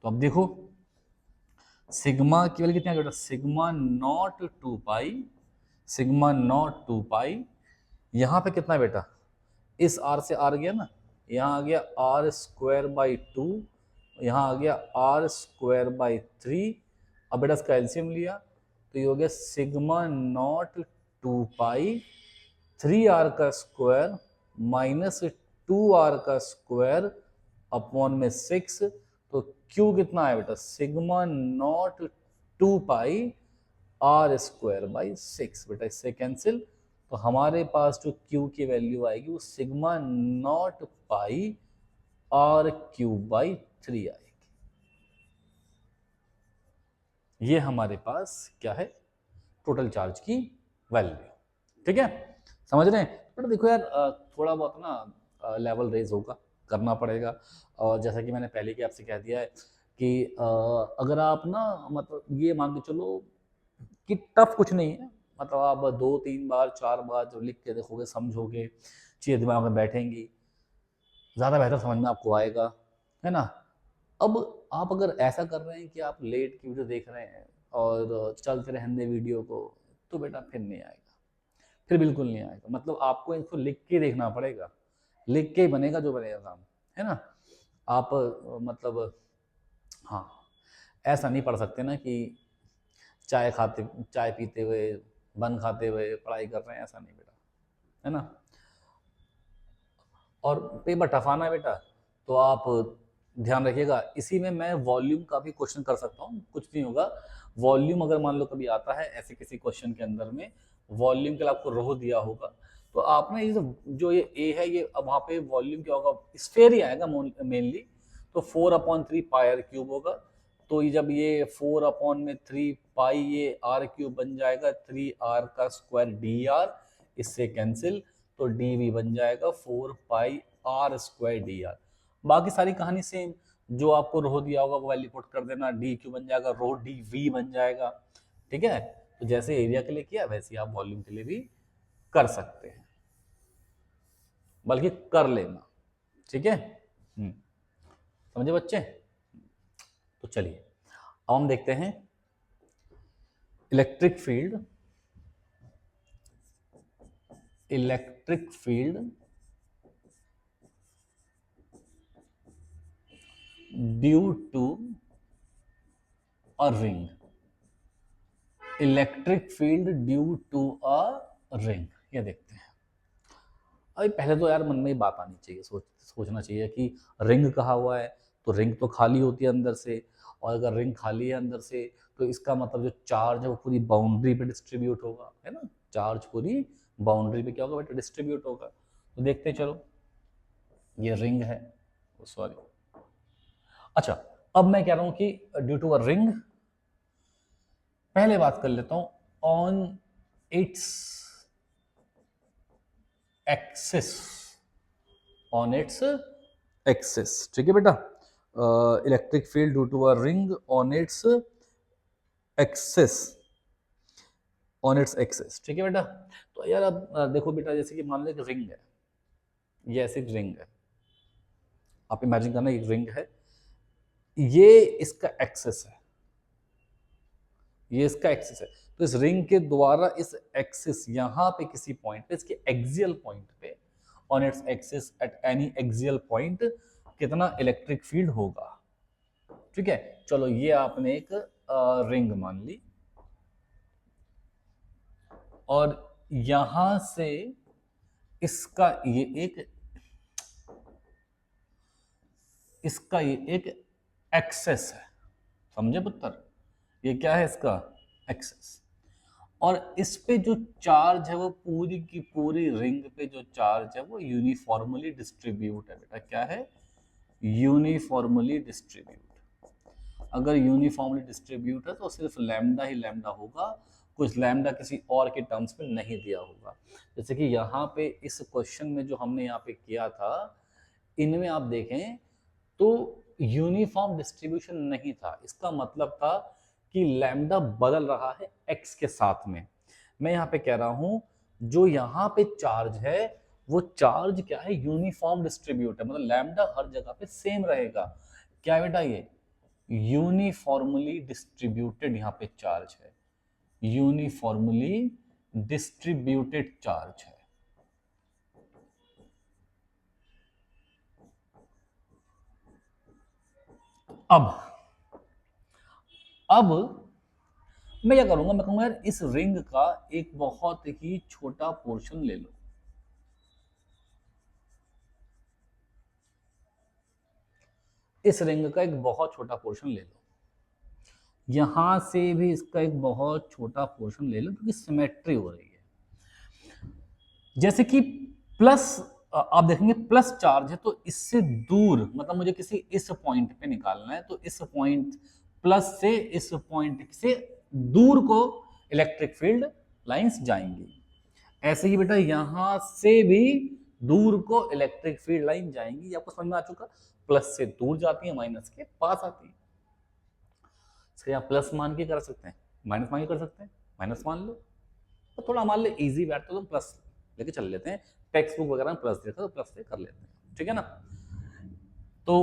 तो अब देखो सिग्मा की वैल्यू कितनी आ गई बेटा, sigma not 2 pi, sigma not 2 पाई, यहाँ पे कितना है बेटा, इस r से r गया ना, यहाँ आ गया r²/2, यहाँ आ गया r²/3। अब बेटा इसका एलसीएम लिया तो ये हो गया सिग्मा नॉट 2 पाई 3r का स्क्वायर माइनस 2r का स्क्वायर अपॉन में 6। तो q कितना है बेटा, सिग्मा नॉट 2 पाई r²/6, बेटा इससे कैंसिल। तो हमारे पास जो q की वैल्यू आएगी वो सिग्मा नॉट पाई r³/3 आएगी। ये हमारे पास क्या है, टोटल चार्ज की वैल्यू, ठीक है, समझ रहे हैं। बट देखो यार थोड़ा बहुत ना लेवल रेज होगा, करना पड़ेगा। और जैसा कि मैंने पहले की आपसे कह दिया है कि अगर आप ना मतलब ये मान के चलो कि टफ कुछ नहीं है, मतलब आप 2-3 बार 4 बार जो लिख के देखोगे, समझोगे, चीज़ें दिमाग में बैठेंगी, ज़्यादा बेहतर समझ में आपको आएगा, है ना। अब आप अगर ऐसा कर रहे हैं कि आप लेट की वीडियो देख रहे हैं और चलते रहने दे वीडियो को, तो बेटा फिर नहीं आएगा, फिर बिल्कुल नहीं आएगा। मतलब आपको इसको लिख के देखना पड़ेगा, लिख के ही बनेगा जो बनेगा काम, है ना। आप मतलब हाँ, ऐसा नहीं पढ़ सकते ना कि चाय पीते हुए, बन खाते हुए पढ़ाई कर रहे हैं, ऐसा नहीं बेटा, है ना। और पेपर टफ आना है बेटा, तो आप ध्यान रखिएगा। इसी में मैं वॉल्यूम का भी क्वेश्चन कर सकता हूँ, कुछ नहीं होगा। वॉल्यूम अगर मान लो कभी आता है ऐसे किसी क्वेश्चन के अंदर में, वॉल्यूम के लिए आपको रो दिया होगा, तो आपने ये जो ये ए है, ये अब वहाँ पे वॉल्यूम क्या होगा, स्फेयर ही आएगा मेनली। तो 4/3 πr³ होगा। तो ये जब ये 4/3 पाई ये r³ बन जाएगा 3r का स्क्वायर dr, इससे कैंसिल, तो dv बन जाएगा 4 पाई r² dr। बाकी सारी कहानी सेम, जो आपको रो दिया होगा वो वैल्यू पुट कर देना, dq बन जाएगा रो dv बन जाएगा, ठीक है। तो जैसे एरिया के लिए किया वैसे आप वॉल्यूम के लिए भी कर सकते हैं, बल्कि कर लेना, ठीक है। समझे बच्चे। तो चलिए अब हम देखते हैं electric field due to a ring, electric field due to a ring. ये देखते हैं। अभी पहले तो यार मन में बात आनी चाहिए, सोचना चाहिए कि रिंग कहा हुआ है, तो रिंग तो खाली होती है अंदर से, और अगर रिंग खाली है अंदर से तो इसका मतलब जो चार्ज है वो पूरी बाउंड्री पे डिस्ट्रीब्यूट होगा, है ना। चार्ज पूरी बाउंड्री पे क्या होगा बेटा, डिस्ट्रीब्यूट होगा। तो देखते हैं, चलो ये रिंग है, सॉरी। अच्छा, अब मैं कह रहा हूं कि ड्यू टू अ रिंग, पहले बात कर लेता हूं on its axis, on its axis, ठीक है बेटा। Electric field due to a ring on its axis, on its axis, ठीक है बेटा। तो यार अब देखो बेटा, जैसे कि मान लो एक रिंग है, ये ऐसी रिंग है, आप इमेजिन करना एक रिंग है, ये इसका एक्सिस है, ये इसका एक्सिस है। तो इस रिंग के द्वारा इस एक्सिस यहां पे किसी पॉइंट पे, इसके एक्सियल पॉइंट पे, on its axis at any axial point, कितना इलेक्ट्रिक फील्ड होगा, ठीक है, चलो ये आपने एक रिंग मान ली, और यहां से इसका ये एक एक्सेस है, समझे पुत्र, ये क्या है इसका एक्सेस। और इस पे जो चार्ज है वो पूरी की पूरी रिंग पे जो चार्ज है वो यूनिफॉर्मली डिस्ट्रीब्यूट है बेटा, क्या है, यूनिफॉर्मली डिस्ट्रीब्यूट। अगर यूनिफॉर्मली डिस्ट्रीब्यूट है तो सिर्फ लैम्डा ही लैम्डा होगा, कुछ लैम्डा किसी और के टर्म्स में नहीं दिया होगा। जैसे कि यहाँ पे इस क्वेश्चन में जो हमने यहाँ पे किया था, इनमें आप देखें तो यूनिफॉर्म डिस्ट्रीब्यूशन नहीं था। इसका मतलब था कि लैम्डा बदल रहा है एक्स के साथ में। मैं यहाँ पे कह रहा हूं जो यहाँ पे चार्ज है वो चार्ज क्या है, यूनिफॉर्म डिस्ट्रीब्यूट है, मतलब लैम्डा हर जगह पे सेम रहेगा। क्या बेटा, ये यूनिफॉर्मली डिस्ट्रीब्यूटेड यहाँ पे चार्ज है, यूनिफॉर्मली डिस्ट्रीब्यूटेड चार्ज है। अब मैं क्या करूंगा, मैं कहूंगा यार इस रिंग का एक बहुत ही छोटा पोर्शन ले लो, इस रिंग का एक बहुत छोटा पोर्शन ले लो, यहां से भी इसका एक बहुत छोटा पोर्शन ले लो, क्योंकि सिमेट्री हो रही है। जैसे कि प्लस, आप देखेंगे प्लस चार्ज है तो इससे दूर, मतलब मुझे किसी इस पॉइंट पे निकालना है, तो इस पॉइंट प्लस से इस पॉइंट से दूर को इलेक्ट्रिक फील्ड लाइंस जाएंगी। ऐसे ही बेटा यहां से भी दूर को इलेक्ट्रिक फील्ड लाइन जाएंगी। ये आपको समझ में आ चुका, प्लस से दूर जाती है, माइनस के पास आती है। इसका आप प्लस मान के कर सकते हैं, माइनस मान के कर सकते हैं, माइनस मान लो, तो थोड़ा मान लो इजी बैठ तो प्लस लेके चल लेते हैं, टेक्स्ट बुक वगैरह में प्लस देखा तो प्लस से कर लेते हैं, ठीक है ना। तो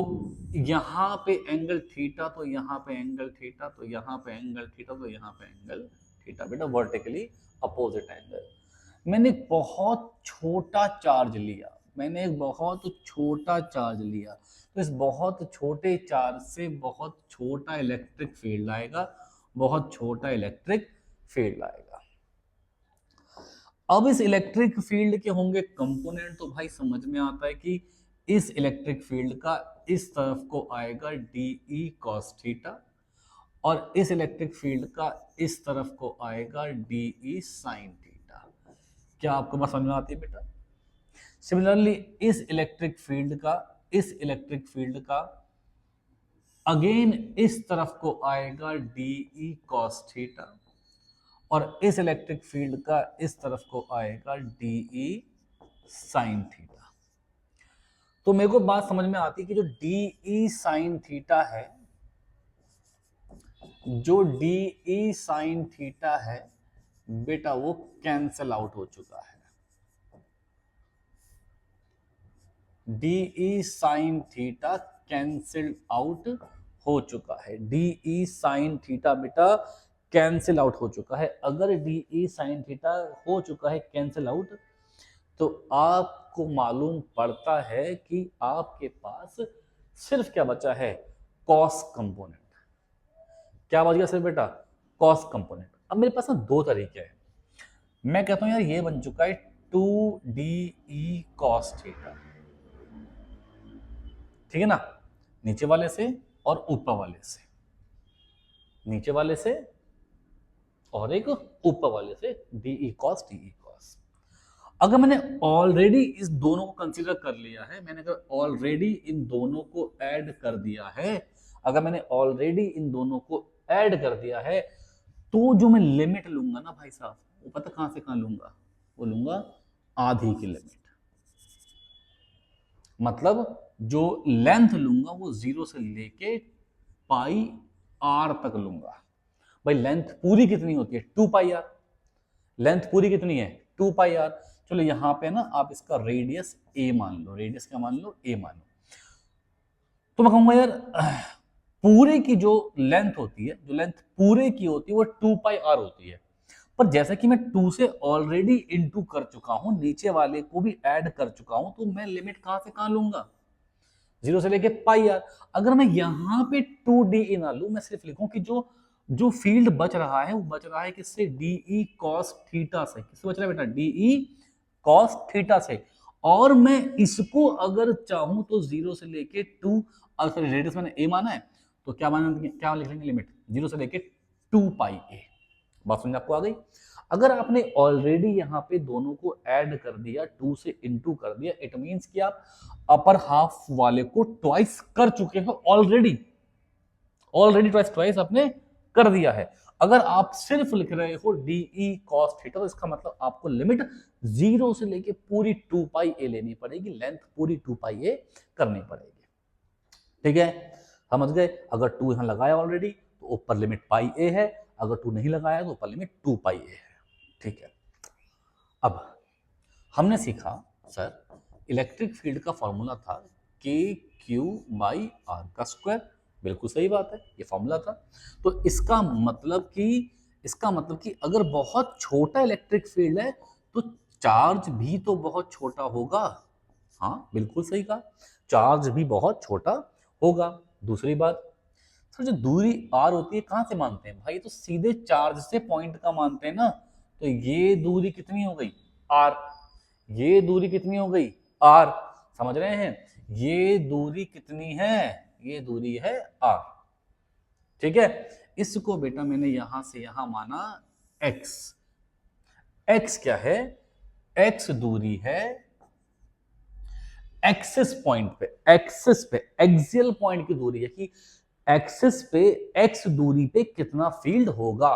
यहाँ पे एंगल थीटा, तो यहाँ पे एंगल थीटा, तो यहाँ पे एंगल थीटा, तो यहाँ पे एंगल थीटा, बेटा वर्टिकली अपोजिट एंगल। मैंने एक बहुत छोटा चार्ज लिया, मैंने एक बहुत छोटा चार्ज लिया, तो इस बहुत छोटे चार्ज से बहुत छोटा इलेक्ट्रिक फील्ड आएगा, बहुत छोटा इलेक्ट्रिक फील्ड आएगा। अब इस इलेक्ट्रिक फील्ड के होंगे कंपोनेंट, तो भाई समझ में आता है कि इस इलेक्ट्रिक फील्ड का इस तरफ को आएगा डीई कॉस थीटा, और इस इलेक्ट्रिक फील्ड का इस तरफ को आएगा डीई साइन थीटा। क्या आपको बात समझ में आती है बेटा? सिमिलरली इस इलेक्ट्रिक फील्ड का अगेन इस तरफ को आएगा डीई कॉस थीटा, और इस इलेक्ट्रिक फील्ड का इस तरफ को आएगा डीई साइन थीटा। तो मेरे को बात समझ में आती है कि जो डीई साइन थीटा है, जो डीई साइन थीटा है बेटा वो कैंसल आउट हो चुका है। D E sine theta cancel out हो चुका है, डीई साइन थीटा बेटा कैंसिल आउट हो चुका है। अगर डीई साइन थीटा हो चुका है कैंसिल आउट, तो आपको मालूम पड़ता है कि आपके पास सिर्फ क्या बचा है, कॉस कंपोनेंट। क्या बच गया सिर्फ बेटा, कॉस कंपोनेंट। अब मेरे पास ना दो तरीके हैं, मैं कहता हूं यार ये बन चुका है 2DE cos थीटा, ठीक है ना, नीचे वाले से और ऊपर वाले से, नीचे वाले से और एक ऊपर वाले से, DE cos DE cos। अगर मैंने ऑलरेडी इस दोनों को कंसीडर कर लिया है, मैंने अगर ऑलरेडी इन दोनों को ऐड कर दिया है, अगर मैंने ऑलरेडी इन दोनों को ऐड कर दिया है, तो जो मैं लिमिट लूंगा ना भाई साहब, वो पता कहां से कहां लूंगा, वो लूंगा आधी की लिमिट। मतलब जो लेंथ लूंगा वो 0 से लेके पाई आर तक लूंगा। भाई लेंथ पूरी कितनी होती है, 2 पाई आर। लेंथ पूरी कितनी है, 2 पाई आर। चलो यहां पे ना आप इसका रेडियस ए मान लो, रेडियस क्या मान लो, ए मान लो। तो मैं कहूंगा यार पूरे की जो लेंथ होती है, जो लेंथ पूरे की होती है वो 2 पाई आर होती है, पर जैसा कि मैं 2 से ऑलरेडी इनटू कर चुका हूं, नीचे वाले को भी ऐड कर चुका हूं, तो मैं लिमिट कहां से कहां लूंगा, 0 से लेके पाई आर। अगर मैं यहां पे 2DE ना लूं, मैं सिर्फ लिखूं कि जो जो फील्ड बच रहा है वो बच रहा है किससे, DE cos थीटा से। किससे बच रहा है बेटा, DE cos थीटा से। और मैं इसको अगर चाहूं तो 0 से लेके 2, और सॉरी रेडियस मैंने a माना है, तो क्या माना, क्या लिख लेंगे, लिमिट 0 से लेके 2 पाई a। बात समझ आपको आ गई। अगर आपने ऑलरेडी यहाँ पे दोनों को ऐड कर दिया, 2 से इनटू कर दिया, इट मींस कि आप अपर हाफ वाले को ट्वाइस कर चुके हो ऑलरेडी। ऑलरेडी ट्वाइस आपने कर दिया है। अगर आप सिर्फ लिख रहे हो DE cos थीटा, तो इसका मतलब आपको लिमिट 0 से लेके पूरी 2 पाई a लेनी पड़ेगी, लेंथ पूरी 2 पाई a करनी पड़ेगी। ठीक है, समझ गए। अगर 2 यहां लगाया ऑलरेडी तो ऊपर लिमिट पाई a है, अगर 2 नहीं लगाया तो ऊपर लिमिट 2 पाई a है। ठीक है, अब हमने सीखा सर इलेक्ट्रिक फील्ड का फॉर्मूला था KQ/R का स्क्वायर। बिल्कुल सही बात है, ये फॉर्मूला था। तो इसका मतलब कि अगर बहुत छोटा इलेक्ट्रिक फील्ड है तो चार्ज भी तो बहुत छोटा होगा। हाँ बिल्कुल सही कहा, चार्ज भी बहुत छोटा होगा। दूसरी बात सर, जो दूरी r होती है कहां से मानते हैं भाई, ये तो सीधे चार्ज से पॉइंट का मानते हैं ना। तो ये दूरी कितनी हो गई, r। ये दूरी कितनी हो गई, r। समझ रहे हैं, ये दूरी कितनी है, ये दूरी है r। ठीक है, इसको बेटा मैंने यहां से यहां माना x। x क्या है, x दूरी है एक्सिस पॉइंट पे, एक्सिस पे एक्सियल पॉइंट की दूरी है कि एक्सिस पे x दूरी पे कितना फील्ड होगा।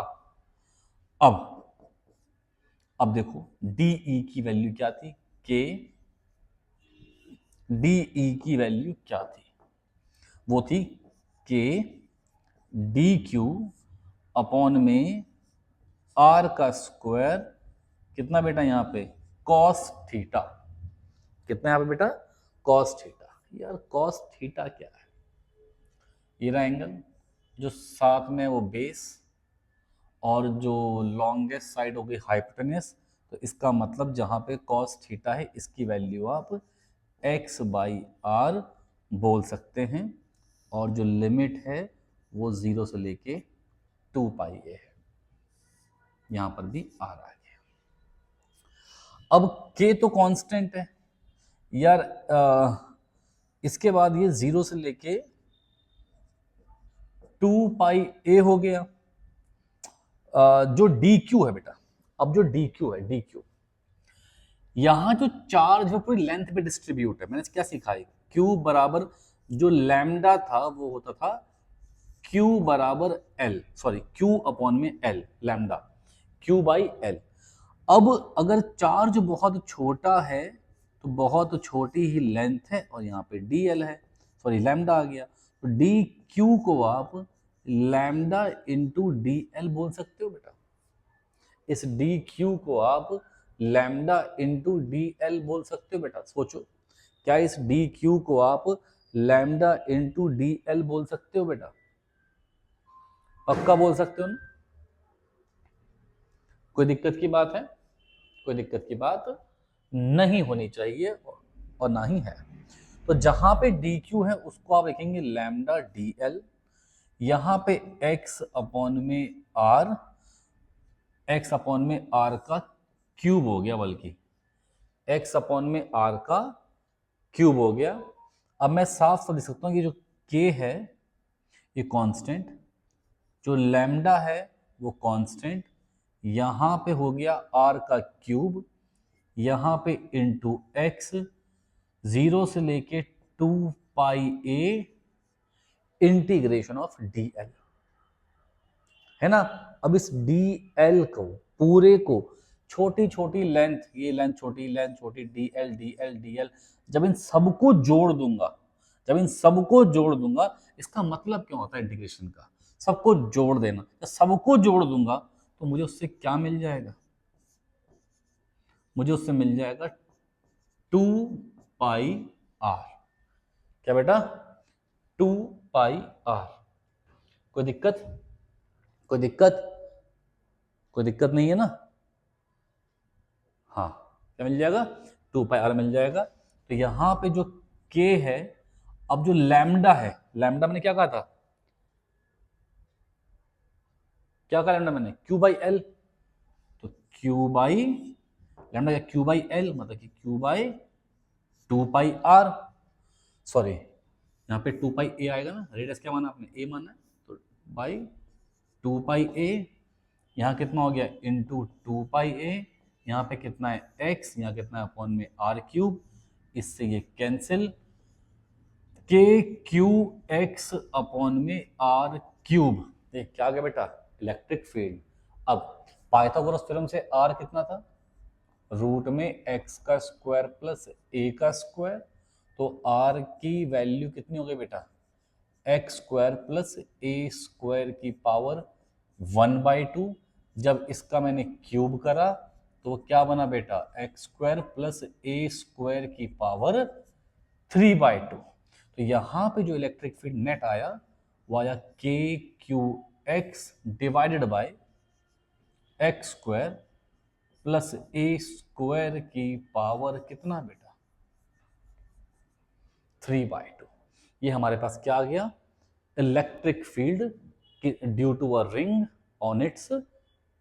अब देखो DE की वैल्यू क्या थी, K DE की वैल्यू क्या थी, वो थी K DQ अपॉन में R का स्क्वायर, कितना बेटा यहाँ पे cos थीटा। कितना यहाँ पे बेटा, cos थीटा। यार cos थीटा क्या है, ये रहा एंगल, जो साथ में वो बेस और जो लॉन्गेस्ट साइड हो गई हाइपोटेनस। तो इसका मतलब जहां पे cos थीटा है इसकी वैल्यू आप x/r बोल सकते हैं, और जो लिमिट है वो 0 से लेके 2 पाई a है। यहां पर भी r आ गया। अब k तो कांस्टेंट है यार, इसके बाद ये 0 से लेके 2 पाई a हो गया। जो dq है बेटा, अब जो dq है, dq यहां जो चार्ज है पूरी लेंथ पे डिस्ट्रीब्यूट है। मैंने क्या सीखा है, q बराबर जो लैम्डा था वो होता था q बराबर l, सॉरी q अपॉन में l, लैम्डा q/l। अब अगर चार्ज बहुत छोटा है तो बहुत छोटी ही लेंथ है, और यहाँ पे dl है, सॉरी लैम्डा आ गया। तो dq को आप लैम्डा इंटू dl बोल सकते हो बेटा। इस dq को आप लैम्डा इंटू dl बोल सकते हो बेटा। सोचो, क्या इस dq को आप लैम्डा इंटू dl बोल सकते हो बेटा, पक्का बोल सकते हो ना? कोई दिक्कत की बात है, कोई दिक्कत की बात नहीं होनी चाहिए, और ना ही है। तो जहां पे dq है उसको आप लिखेंगे लैम्डा dl। यहां पे x अपॉन में r, x अपॉन में r का क्यूब हो गया, बल्कि x अपॉन में r का क्यूब हो गया। अब मैं साफ साफ लिख सकता हूं कि जो k है ये कांस्टेंट, जो लैम्डा है वो कांस्टेंट, यहां पे हो गया r का क्यूब, यहां पे इंटू x, 0 से लेके 2 पाई a इंटीग्रेशन ऑफ dl, है ना। अब इस dl को पूरे को छोटी छोटी लेंथ, ये लेंथ छोटी, लेंथ छोटी, dl dl dl, जब इन सबको जोड़ दूंगा, जब इन सबको जोड़ दूंगा, इसका मतलब क्या होता है इंटीग्रेशन का, सबको जोड़ देना। जब सबको जोड़ दूंगा तो मुझे उससे क्या मिल जाएगा, मुझे उससे मिल जाएगा 2 पाई r। क्या बेटा, 2 पाई r। कोई दिक्कत, कोई दिक्कत, कोई दिक्कत नहीं है ना। हाँ, क्या मिल जाएगा, 2 पाई r मिल जाएगा। तो यहां पे जो k है अब जो लैम्डा है, लैम्डा मैंने क्या कहा था, क्या कहा लैम्डा मैंने, क्यू बाई एल। तो क्यू बाई लैम्डा क्या, क्यू बाई एल मतलब कि Q by 2 pi R, sorry यहाँ पे 2 पाई ए आएगा ना, रेडियस क्या माना आपने, ए माना है, तो बाई 2 पाई ए, यहाँ कितना हो गया इंटू 2 पाई ए, यहाँ पे कितना है एक्स, यहाँ कितना है अपॉन में आर क्यूब, इससे ये कैंसिल, के क्यू एक्स अपॉन में आर क्यूब, ये क्या आ गया बेटा, इलेक्ट्रिक फील्ड। अब पाइथागोरस थ्योरम से आर कितना था, रूट में एक्स का स्क्वायर प्लस ए का स्क्वायर, तो आर की वैल्यू कितनी हो गई बेटा, x square plus a square की पावर 1/2। जब इसका मैंने क्यूब करा तो क्या बना बेटा, x square plus a square की पावर 3/2। तो यहां पे जो इलेक्ट्रिक फील्ड नेट आया वो आया k Q x divided by x square plus a square की पावर कितना बेटा, 3/2। ये हमारे पास क्या आ गया, electric field due to a ring on its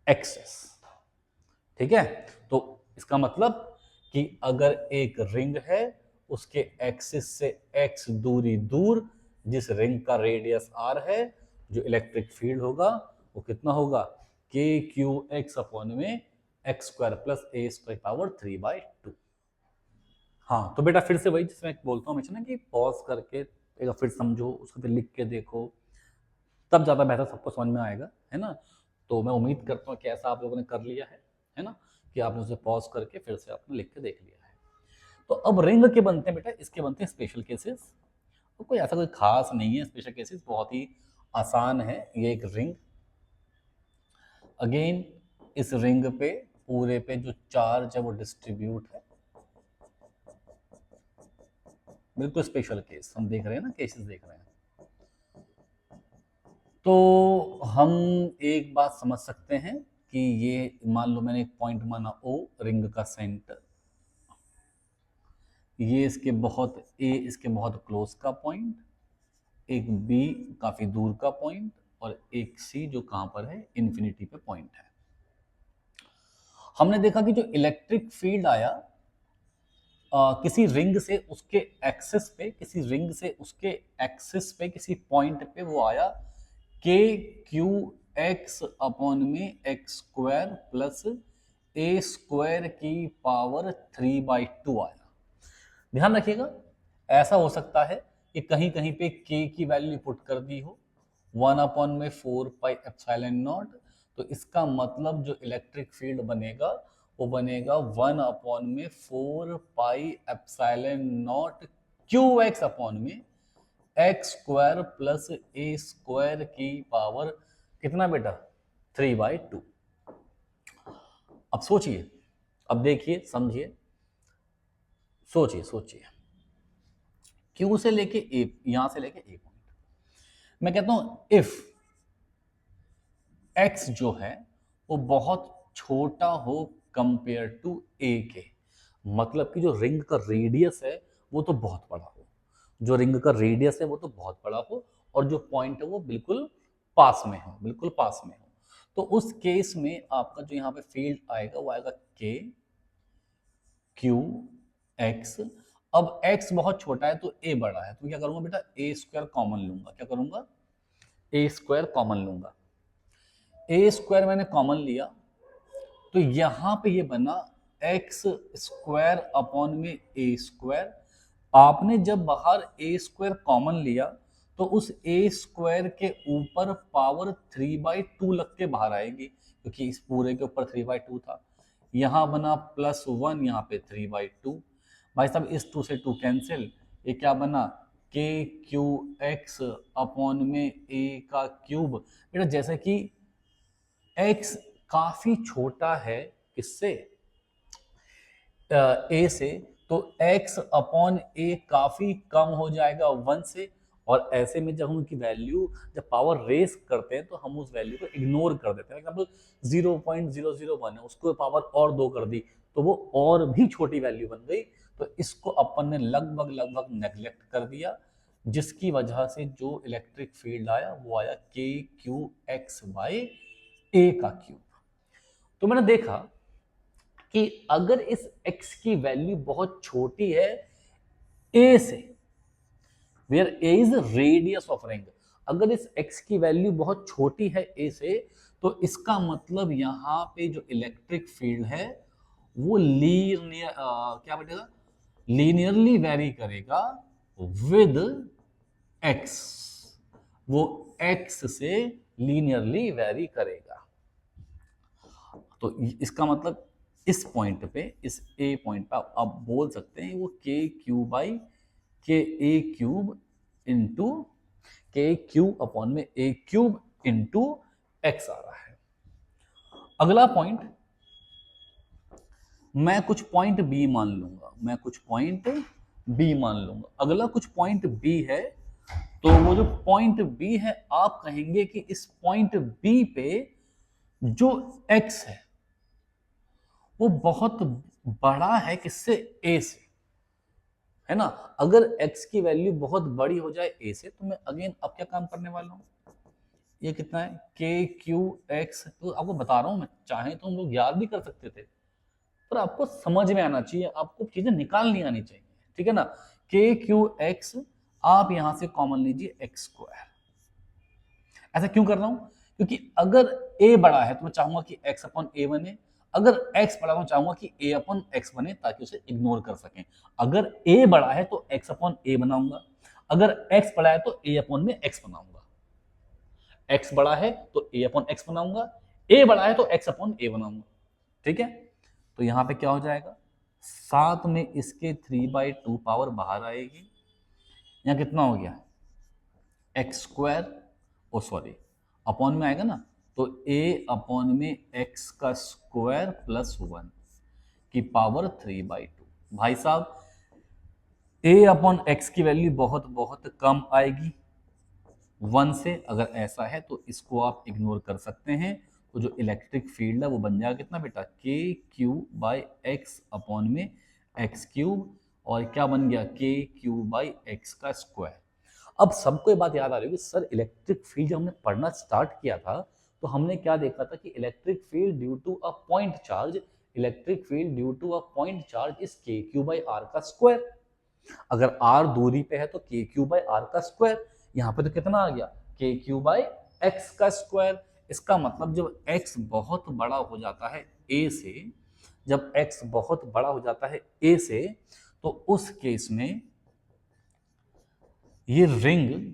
axis. ठीक है, तो इसका मतलब कि अगर एक रिंग है उसके एक्सिस से एक्स दूरी दूर जिस रिंग का रेडियस आर है, जो इलेक्ट्रिक फील्ड होगा वो कितना होगा, के क्यू एक्स अपॉन में x square plus a square power 3/2। हाँ तो बेटा फिर से वही जिसमें बोलता हूँ हमेशा ना कि पॉज करके एक बार फिर समझो, उसको फिर लिख के देखो, तब ज़्यादा बेहतर सबको समझ में आएगा, है ना। तो मैं उम्मीद करता हूँ कि ऐसा आप लोगों ने कर लिया है ना, कि आपने उसे पॉज करके फिर से आपने लिख के देख लिया है। तो अब रिंग के बनते हैं बेटा, इसके बनते हैं स्पेशल केसेस। तो कोई ऐसा कोई खास नहीं है स्पेशल केसेस, बहुत ही आसान है। ये एक रिंग, अगेन इस रिंग पे पूरे पे जो चार्ज है वो डिस्ट्रीब्यूट है, बिल्कुल स्पेशल केस हम देख रहे हैं ना, केसेस देख रहे हैं। तो हम एक बात समझ सकते हैं कि ये मान लो मैंने एक पॉइंट माना ओ, रिंग का सेंटर, ये इसके बहुत ए इसके बहुत क्लोज का पॉइंट, एक बी काफी दूर का पॉइंट, और एक सी जो कहां पर है, इन्फिनिटी पे पॉइंट है। हमने देखा कि जो इलेक्ट्रिक फील्ड आया किसी रिंग से उसके एक्सिस पे, किसी रिंग से उसके एक्सिस पे किसी पॉइंट पे वो आया के क्यू एक्स अपॉन में x square plus a square की पावर 3/2 आया। ध्यान रखिएगा, ऐसा हो सकता है कि कहीं कहीं पे के की वैल्यू पुट कर दी हो 1/4πε0, तो इसका मतलब जो इलेक्ट्रिक फील्ड बनेगा वो बनेगा 1/4πε0 क्यू एक्स अपॉन में x square plus a square की पावर कितना बेटा, 3/2। अब सोचिए, अब देखिए समझिए, सोचिए सोचिए, क्यू से लेके ए, यहां से लेके ए पॉइंट, मैं कहता हूं इफ एक्स जो है वो बहुत छोटा हो कंपेयर टू ए के, मतलब कि जो रिंग का रेडियस है वो तो बहुत बड़ा हो, जो रिंग का रेडियस है वो तो बहुत बड़ा हो, और जो पॉइंट है वो बिल्कुल पास में हो, बिल्कुल पास में हो। तो उस केस में आपका जो यहाँ पे फील्ड आएगा वो आएगा के क्यू एक्स। अब एक्स बहुत छोटा है तो ए बड़ा है, तो क्या करूंगा बेटा, ए स्क्वायर कॉमन लूंगा, क्या करूंगा, ए स्क्वायर कॉमन लूंगा। ए स्क्वायर मैंने कॉमन लिया तो यहां पे ये बना एक्स स्क्वायर अपॉन में ए स्क्वायर। आपने जब बाहर ए स्क्वायर कॉमन लिया तो उस ए स्क्वायर के ऊपर पावर 3/2 लग के बाहर आएगी, क्योंकि इस पूरे के ऊपर 3/2 था। यहां बना +1, यहाँ पे 3/2। भाई साहब इस 2 से 2 कैंसिल, ये क्या बना, के क्यू एक्स अपॉन में ए का क्यूब। बेटा जैसे कि x काफी छोटा है किससे, a से, तो x अपॉन a काफी कम हो जाएगा 1 से, और ऐसे में जब हम उनकी वैल्यू जब पावर रेस करते हैं तो हम उस वैल्यू को इग्नोर कर देते हैं। एग्जाम्पल 0.001 है, उसको पावर और 2 कर दी तो वो और भी छोटी वैल्यू बन गई, तो इसको अपन ने लगभग लगभग नेग्लेक्ट कर दिया। जिसकी वजह से जो इलेक्ट्रिक फील्ड आया वो आया के क्यू एक्स बाई ए का क्यूब। तो मैंने देखा कि अगर इस x की वैल्यू बहुत छोटी है a से, where a is radius of ring, अगर इस x की वैल्यू बहुत छोटी है a से, तो इसका मतलब यहां पे जो इलेक्ट्रिक फील्ड है वो लीनियर क्या बैठेगा, लीनियरली वेरी करेगा विद x, वो x से लीनियरली वेरी करेगा। तो इसका मतलब इस पॉइंट पे, इस ए पॉइंट पे आप बोल सकते हैं वो के क्यू बाई के ए क्यूब इंटू के क्यू अपॉन में ए क्यूब इंटू एक्स आ रहा है। अगला पॉइंट मैं कुछ पॉइंट बी मान लूंगा, मैं कुछ पॉइंट बी मान लूंगा। अगला कुछ पॉइंट बी है, तो वो जो पॉइंट बी है आप कहेंगे कि इस पॉइंट बी पे जो एक्स है वो बहुत बड़ा है किससे, ए से, है ना। अगर x की वैल्यू बहुत बड़ी हो जाए a से, तो मैं अगेन अब क्या काम करने वाला हूं, ये कितना है के क्यू एक्स, तो आपको बता रहा हूं मैं, चाहे तो हम लोग याद भी कर सकते थे, पर आपको समझ में आना चाहिए, आपको चीजें निकालनी आनी चाहिए, ठीक है ना। के क्यू एक्स आप यहां से कॉमन लीजिए एक्स स्क्वायर। ऐसा क्यों कर रहा हूं, क्योंकि अगर a बड़ा है तो मैं चाहूंगा कि x अपॉन ए बने, अगर x बड़ा तो चाहूंगा कि a अपॉन x बने, ताकि उसे इग्नोर कर सकें। अगर a बड़ा है तो x अपॉन a बनाऊंगा, अगर x बड़ा है तो a अपॉन में x बनाऊंगा, x बड़ा है तो a अपॉन x बनाऊंगा, a बड़ा है तो x अपॉन a बनाऊंगा, ठीक है। तो यहां पे क्या हो जाएगा, साथ में इसके 3/2 पावर बाहर आएगी, यहां कितना हो गया एक्स स्क्वायर, ओ सॉरी अपॉन में आएगा ना, तो a अपॉन में x का स्क्वायर प्लस 1 की पावर 3/2। भाई साहब a अपॉन x की वैल्यू बहुत बहुत कम आएगी 1 से, अगर ऐसा है तो इसको आप इग्नोर कर सकते हैं। तो जो इलेक्ट्रिक फील्ड है वो बन जाएगा कितना बेटा, के क्यू बाई एक्स अपॉन में एक्स क्यूब, और क्या बन गया के क्यू बाई एक्स का स्क्वायर। अब सबको ये बात याद आ रही होगी, सर इलेक्ट्रिक फील्ड जब हमने पढ़ना स्टार्ट किया था तो हमने क्या देखा था कि electric field due to a point charge, electric field due to a point charge is k Q by R का स्क्वायर। अगर आर दूरी पे है तो के क्यू बाई आर का स्क्वायर, यहां पे तो कितना आ गया के क्यू बाई एक्स का स्क्वायर। इसका मतलब जब x बहुत बड़ा हो जाता है a से, जब x बहुत बड़ा हो जाता है a से, तो उस केस में ये रिंग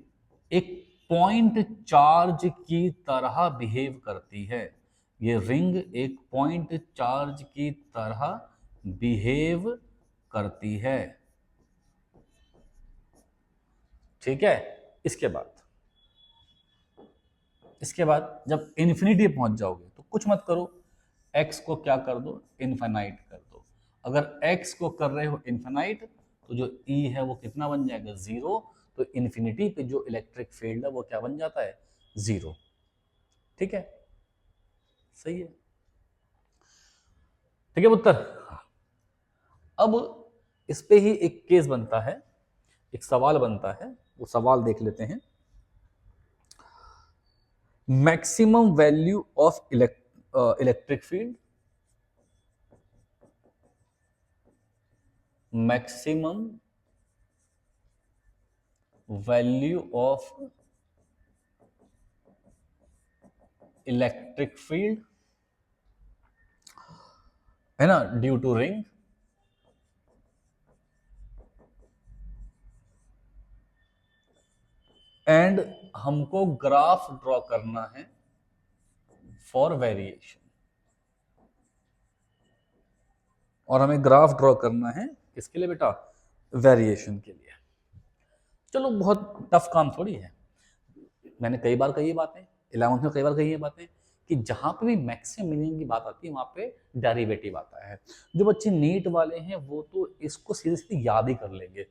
एक पॉइंट चार्ज की तरह बिहेव करती है, ये रिंग एक पॉइंट चार्ज की तरह बिहेव करती है, ठीक है। इसके बाद जब इन्फिनिटी पहुंच जाओगे तो कुछ मत करो, x को क्या कर दो, इन्फिनाइट कर दो। अगर x को कर रहे हो इन्फिनाइट तो जो E है वो कितना बन जाएगा, जीरो। तो इन्फिनिटी पे जो इलेक्ट्रिक फील्ड है वो क्या बन जाता है, जीरो, ठीक है, सही है, ठीक है उत्तर। अब इस पे ही एक केस बनता है, एक सवाल बनता है, वो सवाल देख लेते हैं। Maximum value of electric field, maximum value of electric field, है ना, ड्यू टू रिंग, एंड हमको ग्राफ ड्रॉ करना है फॉर वेरिएशन, और हमें ग्राफ ड्रॉ करना है किसके लिए बेटा, वेरिएशन के लिए। चलो बहुत टफ काम थोड़ी है, मैंने कई बार कही ये बातें, 11th में कई बार कही ये बातें, कि जहां पे भी मैक्सिमम मिनिमम की बात आती है वहां पे डेरिवेटिव आता है। जो बच्चे नीट वाले हैं वो तो इसको सीधे सीधे याद ही कर लेंगे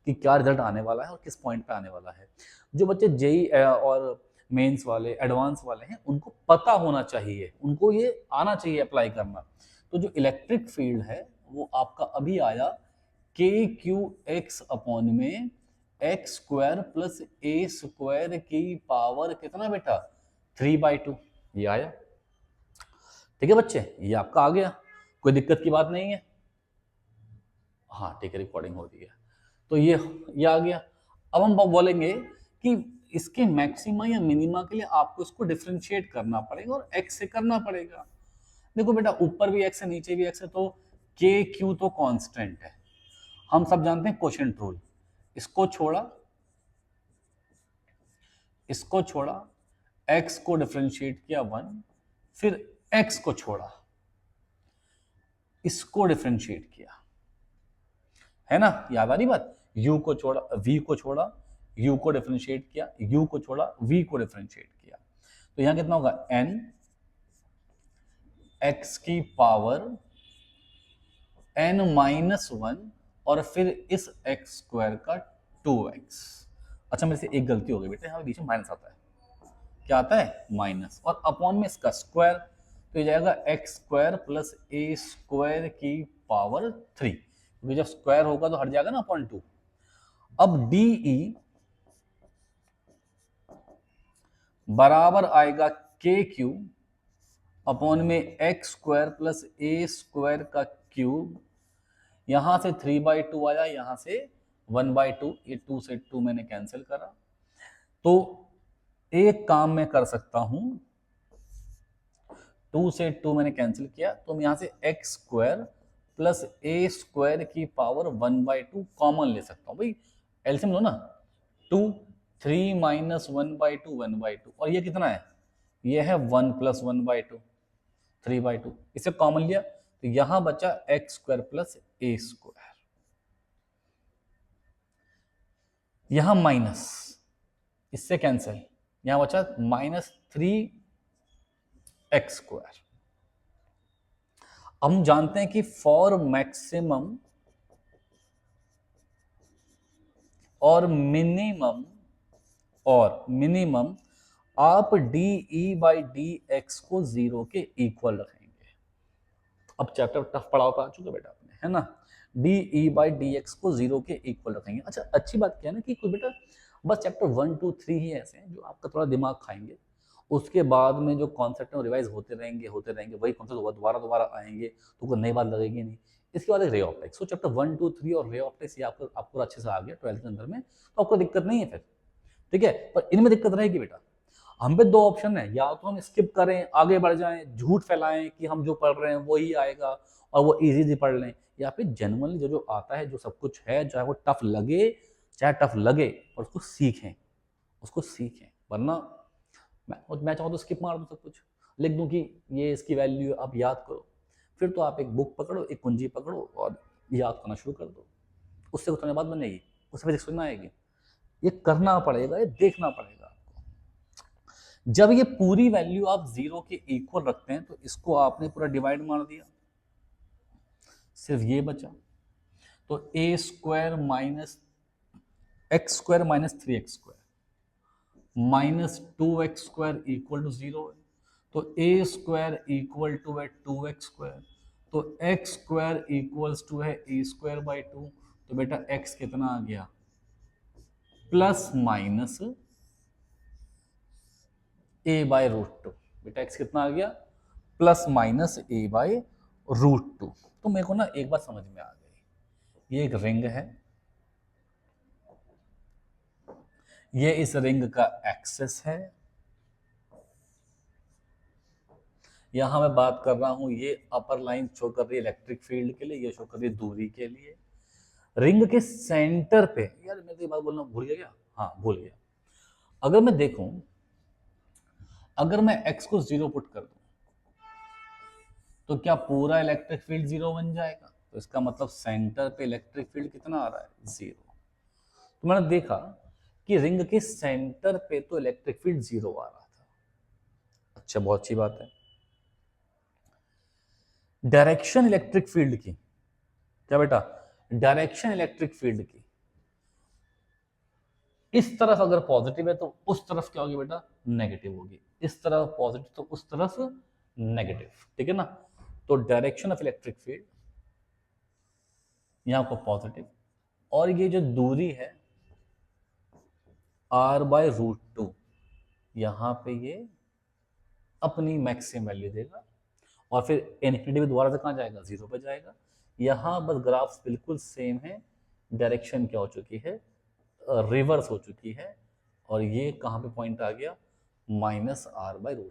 कि क्या रिजल्ट आने वाला है और किस पॉइंट पे आने वाला है। जो बच्चे जेई और मेंस वाले, एडवांस वाले हैं, उनको पता होना चाहिए, उनको ये आना चाहिए अप्लाई करना। तो जो इलेक्ट्रिक फील्ड है वो आपका अभी आया के क्यू एक्स अपॉन में x square plus a square की पावर कितना बेटा 3/2, ये आया। ठीक है बच्चे, ये आपका आ गया, कोई दिक्कत की बात नहीं है। हाँ ठीक है, रिकॉर्डिंग हो रही है। तो ये आ गया। अब हम बोलेंगे कि इसके मैक्सिमा या मिनिमा के लिए आपको इसको डिफरेंशिएट करना पड़ेगा और एक्स से करना पड़ेगा। देखो बेटा, ऊपर भी एक्स है नीचे भी एक्स है, तो के क्यू तो कांस्टेंट है, हम सब जानते हैं क्वोशिएंट रूल। इसको छोड़ा, इसको छोड़ा, x को डिफरेंशिएट किया 1, फिर x को छोड़ा, इसको डिफरेंशिएट किया, है ना, याद आ रही बात। u को छोड़ा, v को छोड़ा, u को डिफरेंशिएट किया, u को छोड़ा, v को डिफरेंशिएट किया, तो यहां कितना होगा n x की पावर n-1 और फिर इस x स्क्वायर का 2x। अच्छा, मेरे से एक गलती हो गई बेटा, यहाँ बीच में माइनस आता है, क्या आता है माइनस, और अपॉन में इसका स्क्वायर, तो ये जाएगा x square plus a square की पावर 3, क्योंकि जब स्क्वायर होगा तो हट जाएगा ना अपॉन 2। अब डी ई बराबर आएगा के क्यू अपॉन में x square plus a square का क्यूब, यहां से 3/2 आया, यहां से 1/2, ये 2 से 2 मैंने कैंसिल करा। तो एक काम मैं कर सकता हूं, 2 से 2 मैंने कैंसिल किया, तो मैं यहां से x square plus a square की पावर 1/2 कॉमन ले सकता हूं। भाई एलसीएम लो ना, 2 3 माइनस 1/2 1/2, और ये कितना है, ये है 1 प्लस 1/2 3/2, इसे कॉमन लिया तो यहां बचा x square plus a square, यहां माइनस, इससे कैंसिल, यहां बचा -3 एक्स स्क्वायर। हम जानते हैं कि फॉर मैक्सिमम और मिनिमम आप D E by D x को 0 के इक्वल रखेंगे। अब चैप्टर टफ पढ़ा पा चुके बेटा आपने, है ना, D E by D x को 0 के इक्वल रखेंगे। अच्छा, अच्छी बात क्या है ना कि कोई बेटा बस चैप्टर 1 2 3 ही ऐसे हैं जो आपका थोड़ा दिमाग खाएंगे, उसके बाद में जो कॉन्सेप्ट है रिवाइज होते रहेंगे, वही कॉन्सेप्ट दोबारा आएंगे, तो कोई नई बात लगेगी नहीं। इसके बाद एक रे ऑप्टिक्स, सो चैप्टर 1 2 3 और रे ऑप्टिक्स ये आपको अच्छे से आ गया 12th के अंदर में, तो आपको दिक्कत नहीं है फिर, ठीक है। पर इनमें दिक्कत रहेगी बेटा, हम पे 2 ऑप्शन है, या तो हम स्किप करें आगे बढ़ जाएं, झूठ फैलाएं कि हम जो पढ़ रहे हैं वही आएगा और वो इजी पढ़ लें, या फिर जनरली जो आता है, जो सब कुछ है, चाहे वो टफ लगे और उसको सीखें, वरना मैं चाहूँ तो स्किप मार दूँ, सब कुछ लिख दूँ कि ये इसकी वैल्यू आप याद करो, फिर तो आप एक बुक पकड़ो, एक कुंजी पकड़ो और याद करना शुरू कर दो, उससे कुछ बात बनेगी, उससे फिजिक्स सुनना आएगी। ये करना पड़ेगा, ये देखना पड़ेगा आपको। जब ये पूरी वैल्यू आप 0 के इक्वल रखते हैं तो इसको आपने पूरा डिवाइड मार दिया, सिर्फ ये बचा, तो a square minus x square minus 3x square -2x square equal to 0 है, तो ए स्क्वायर इक्वल टू है 2x स्क्वायर, तो एक्स स्क्वायर इक्वल्स टू है ए स्क्वायर बाई 2, तो बेटा x कितना आ गया plus minus a by root 2, बेटा x कितना आ गया plus minus a by root 2। तो मेरे को ना एक बात समझ में आ गई, ये एक रिंग है, ये इस रिंग का एक्सेस है, यहां मैं बात कर रहा हूं, ये अपर लाइन शो कर रही है इलेक्ट्रिक फील्ड के लिए, ये शो कर रही है दूरी के लिए। रिंग के सेंटर पे, यार मैं तो ये बात बोलना भूल गया क्या, हाँ भूल गया, अगर मैं देखूं, अगर मैं x को 0 पुट कर दूं तो क्या पूरा इलेक्ट्रिक फील्ड 0 बन जाएगा, तो इसका मतलब सेंटर पे इलेक्ट्रिक फील्ड कितना आ रहा है 0। तो मैंने देखा कि रिंग के सेंटर पे तो इलेक्ट्रिक फील्ड 0 आ रहा था। अच्छा, बहुत अच्छी बात है। डायरेक्शन इलेक्ट्रिक फील्ड की, क्या बेटा, डायरेक्शन इलेक्ट्रिक फील्ड की इस तरफ अगर पॉजिटिव है तो उस तरफ क्या होगी बेटा नेगेटिव होगी, इस तरफ पॉजिटिव तो उस तरफ नेगेटिव, ठीक है ना। तो डायरेक्शन ऑफ इलेक्ट्रिक फील्ड यहां को पॉजिटिव, और ये जो दूरी है r/√2, यहाँ पे ये अपनी मैक्सिमम वैल्यू देगा और फिर इन्फिनिटी दोबारा से कहाँ जाएगा, 0 पे जाएगा। यहाँ बस ग्राफ्स बिल्कुल सेम है, डायरेक्शन क्या हो चुकी है, रिवर्स हो चुकी है, और ये कहाँ पे पॉइंट आ गया, -r/√2 में।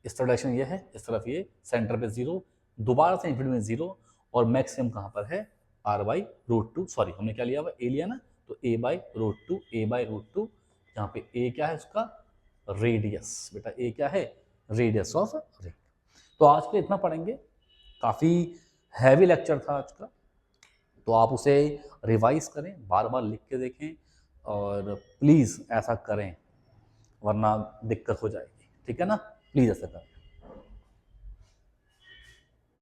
इस तरफ डायरेक्शन ये है, इस तरफ ये सेंटर पे 0, दोबारा से इन्फिनिटी में 0, और मैक्सिमम कहाँ पर है, r/√2, सॉरी हमने क्या लिया हुआ, a लिया ना, तो a/√2, यहाँ पे a क्या है उसका, रेडियस, बेटा a क्या है, रेडियस ऑफ रिंग। तो आज के इतना पढ़ेंगे, काफ़ी हैवी लेक्चर था आज का, तो आप उसे रिवाइज करें, बार बार लिख के देखें, और प्लीज़ ऐसा करें वरना दिक्कत हो जाएगी, ठीक है ना, प्लीज़ ऐसा करें।